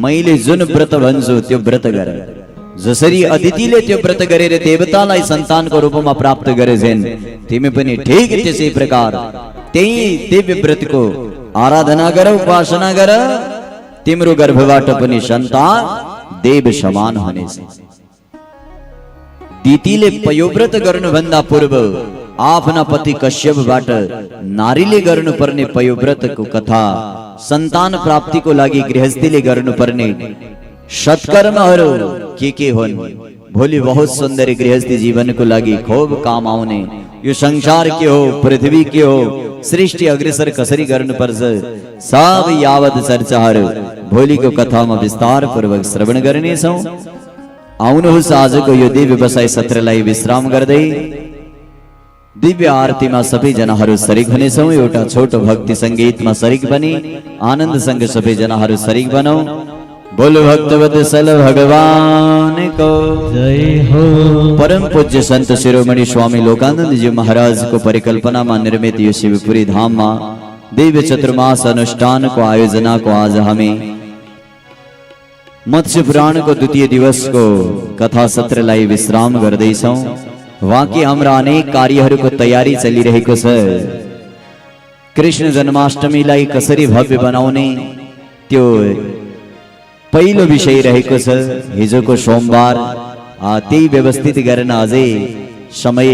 मैले जुन व्रत भन्छु त्यो व्रत गर। जसरी अदितिले त्यो व्रत गरेर देवतालाई सन्तानको रूपमा प्राप्त गरेछन्, तिमी पनि ठीक त्यसै प्रकार त्यही दिव्य व्रतको आराधना गर, उपासना गर। तिम्रो गर्भबाट पनि सन्तान देव समान हुनेछ। दितिले पयोव्रत गर्नुभन्दा पूर्व आफ्ना पति कश्यपबाट नारीले गर्नुपर्ने पयोव्रतको कथा, सन्तान प्राप्तिको लागि गृहस्थीले गर्नुपर्ने सत्कर्महरू के हुन्, भोलि बहुत सुन्दर गृहस्थी जीवनको लागि खूब काम आउने। यो संसार के हो, पृथ्वी के हो, सृष्टि अग्रसर कसरी गर्नुपर्छ, सब यावत चर्चा भोलि को कथा में विस्तार पूर्वक श्रवण करने छौं। आउनुहोस् आजको यो दिव्य व्यवसाय सत्रलाई विश्राम गर्दै दिव्य आरतीमा सबैजनाहरू सरिक हुनेछौँ। एउटा छोटो भक्ति सङ्गीतमा सरिक बनी आनन्दसँग सबैजनाहरू सरिक बनौ। बोलो भक्तवत्सल भगवान को जय हो। परम पूज्य संत शिरोमणि स्वामी लोकानंद जी महाराज को परिकल्पना में निर्मित यो शिवपुरी धाम में दिव्य चतुर्मास अनुष्ठान को आयोजना को आज हमें मत्स्य पुराण को द्वितीय दिवस को कथा सत्र लाई विश्राम गर्दैछौं। वाँकी हाम्रा अनेक कार्यहरूको तयारी चलिरहेको छ। कृष्ण जन्माष्टमीलाई कसरी भव्य बनाउने त्यो पहिलो विषय रहेको छ। हिजोको सोमबार त्यही व्यवस्थित गर्न अझै समय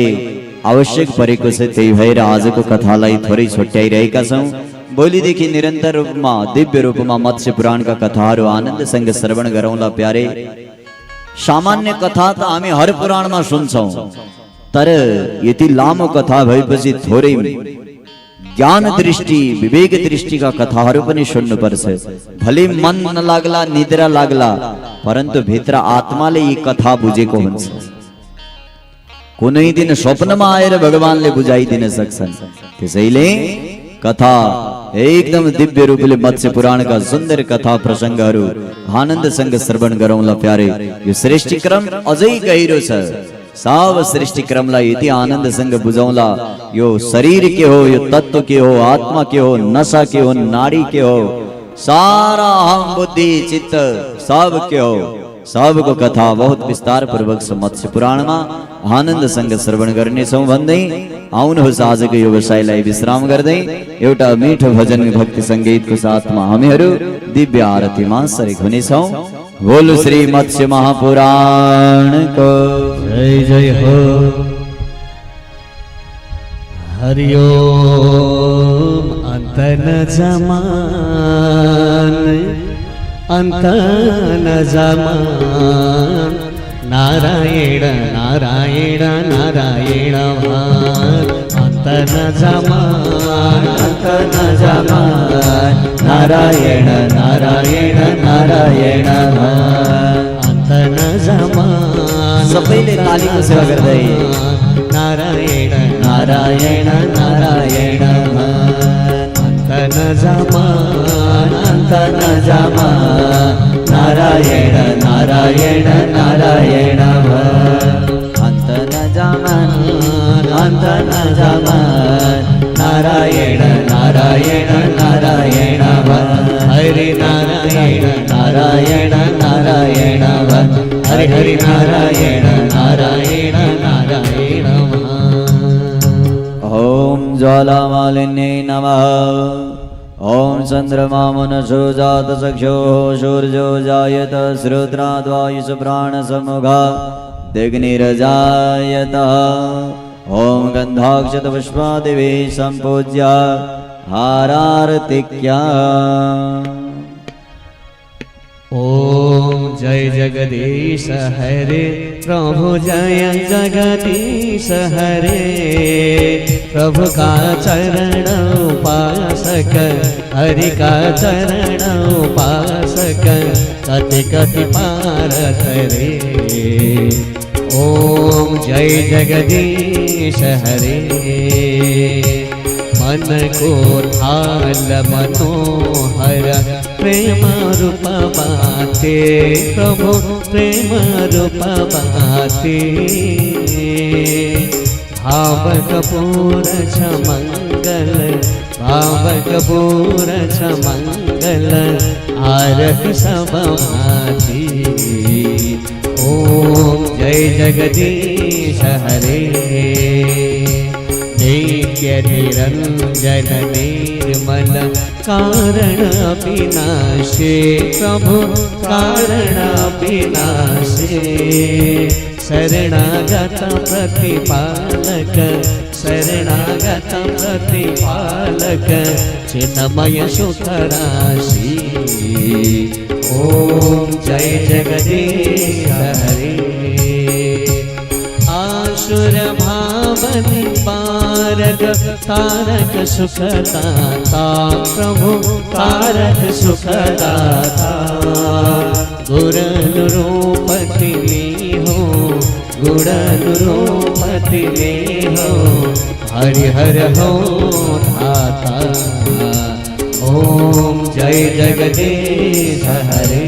आवश्यक परेको छ। त्यही भएर आजको कथालाई थोरै छुट्याइरहेका छौं। भोलिदेखि निरन्तर रूपमा दिव्य रूपमा मत्स्य पुराणका कथाहरू आनन्दसँग श्रवण गरौँला प्यारे। सामान्य कथा त हामी हर पुराणमा सुन्छौं, तर यति लामो कथा भएपछि थोरै ज्ञान दृष्टि विवेक दृष्टिका कथाहरू पनि सुन्नुपर्छ। भले मन नलाग्ला निद्रा लाग्ला, परन्तु भित्र आत्माले यी कथा बुझेको हुन्छ। कुनै दिन स्वप्नमा आएर भगवानले बुझाइदिन सक्छन्। त्यसैले कथा एकदम दिव्य रूपले मत्स्य पुराणका सुन्दर कथा प्रसङ्गहरू आनन्दसँग श्रवण गरौँला प्यारे। यो सृष्टि क्रम अझै गहिरो छ। सब सृष्टि क्रमलाई यति आनन्दसँग बुझौँला। यो शरीर के हो, यो तत्व के हो, आत्मा के हो, नशा के हो, नारी के हो, सारा अहम बुद्धि चित्त सब के हो, सबको कथा बहुत विस्तार पूर्वक मत्स्य पुराणमा आनन्दसँग श्रवण गर्नेछौँ भन्दै आउनुहोस् आजको यो व्यवसायलाई विश्राम गर्दै एउटा मिठो भजन भक्ति सङ्गीतको साथमा हामीहरू दिव्य आरतीमा सरिक हुनेछौँ। बोलो श्री मत्स्य महापुराण को जय जय हो। हरि ओम। अंत न जमान, अंत न जमान, नारायण नारायण नारायण भान। अंत न जमान, अंत न जमान, नारायण नारायण नारायण भान। अंत न जमान। सबैले तालीको सेवा गर्दै नारायण नारायण नारायण भान। अंत न जमान, अंत न जमान, नारायण नारायण नारायण भान। अंत न जमान, अंत न जमान, नारायण नारायण नारायण भान। हरि नारायण नारायण नारायण भान। हरि हरि नारायण नारायण नारायण भान। ओम ज्वालामालिन्यै नमः। ओम चंद्रमा मनसो जात चक्षो सूर्यो जायत श्रोत्राद्वायुष प्राण समुखा दिग्निरजायत। ओम गंधाक्षत पुष्पादिवे संपूज्य हारार्तिक्या। ओम जय जगदीश हरे प्रभु जय जगदीश हरे। प्रभु का चरण उपासक हरि का चरण उपासक कति कति पारत रे। ओम जय जगदीश हरे। मन को थाल मनोहर प्रेम रूप बाते प्रभु प्रेम रूप बाते। भावक पूर छ मंगल भावक पूर छ मंगल आरत सब भाती। ओम जय जगदीश हरे। नित्य निरंजन निर्मल कारण विनाशे प्रभु कारण विनाशे। शरणागत प्रतिपालक शरणागत प्रतिपालक चिन्मय सुखराशि। ओम जय जगदीश हरे। आसुर भाव निपात तारक तारक सुखदाता प्रभु तारक सुखदाता गुरनुरूपति में हो गुरनुरूपति में हो हरिहर हो धाता ओम जय जगदीश हरे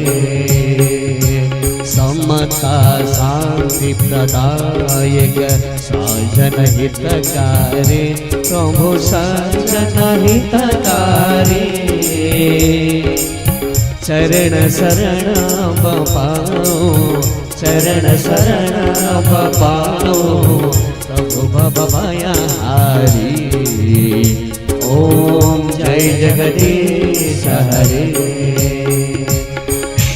समता शांति प्रदायक साजन हितकारी प्रभु साजन हितकारी चरण शरण पाओ चरण शरण पाओ प्रभु भवभया हारी ओम जय जगदीश हरे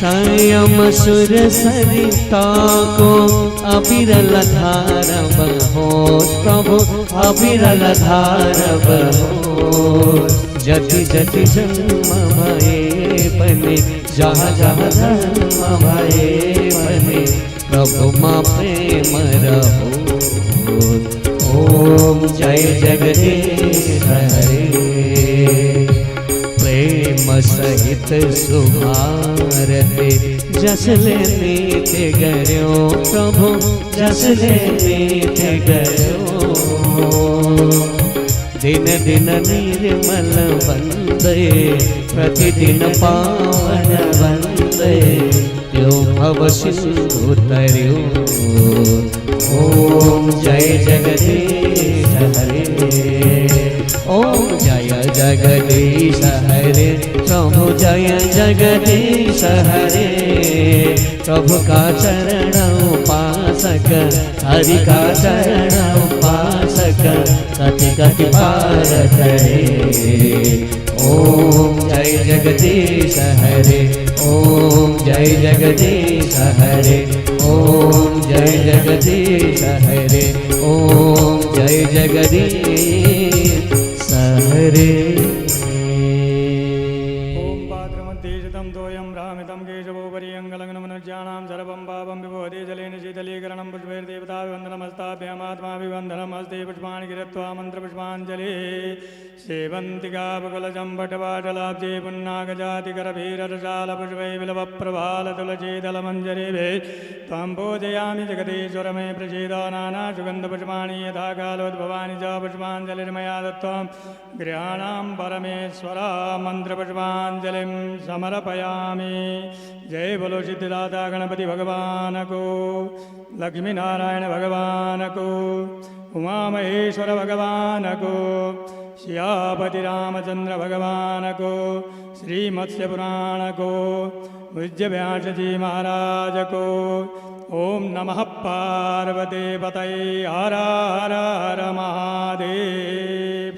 संयम सुर सरिता को अविरल धारव हो प्रभु अविरल धारव हो जति जति जन्म भये बने जहाँ जहाँ धर्म भये बने प्रभु माँ प्रेम रहो ओम जय जगदीश हरे प्रेम सहित सुभारते जस लेते थे गयो प्रभु जस लेते थे गयो दिन दिन निर्मल वंदे प्रतिदिन पावन वंदे यो भव सिंधु तरयो ओम जय जगदीश हरे ओम जय जगदीश हरे प्रभु जय जगदीश हरे प्रभु का चरण उपासक हरि का चरण उपासक कति कति पार करे ओम जय जगदीश हरे ओम जय जगदीश हरे ओम जय जगदीश हरे ओम जय जगदीश हरे ओम पात्रमध्येशतं तोयं भ्रामितं केशवोपरि अङ्गलग्नमनुज्ञानां सर्वं पापं विभवति जलेन शीतलीकरणं पुष्पैर्देवताभिवन्दनमस्ताभ्यमात्माभिवन्दनमस्ते पुष्पाणि गिरत्वा मन्त्रपुष्पाञ्जलिः सेवन्तिकापकुलजं भटवाटलाब्जे पुन्नागजातिकरभीररसालपुष्पै विलवप्रभालतुलसीदलमञ्जरीभिः त्वां पूजयामि जगदीश्वर मे प्रसीद नानासुगन्धपुष्पाणि यथा कालोद्भवानि च पुष्पाञ्जलिर्मया दत्त्वा गृहाणां परमेश्वर मन्त्रपुष्पाञ्जलिं समर्पयामि जय बोलो सिद्धिदाता गणपति भगवान को लक्ष्मी नारायण भगवान को उमा महेश्वर भगवान को सियापति रामचंद्र भगवान को श्री मत्स्य पुराण को पूज्य व्यास जी महाराज को ओम नमः पार्वती पतये हर हर हर महादेव।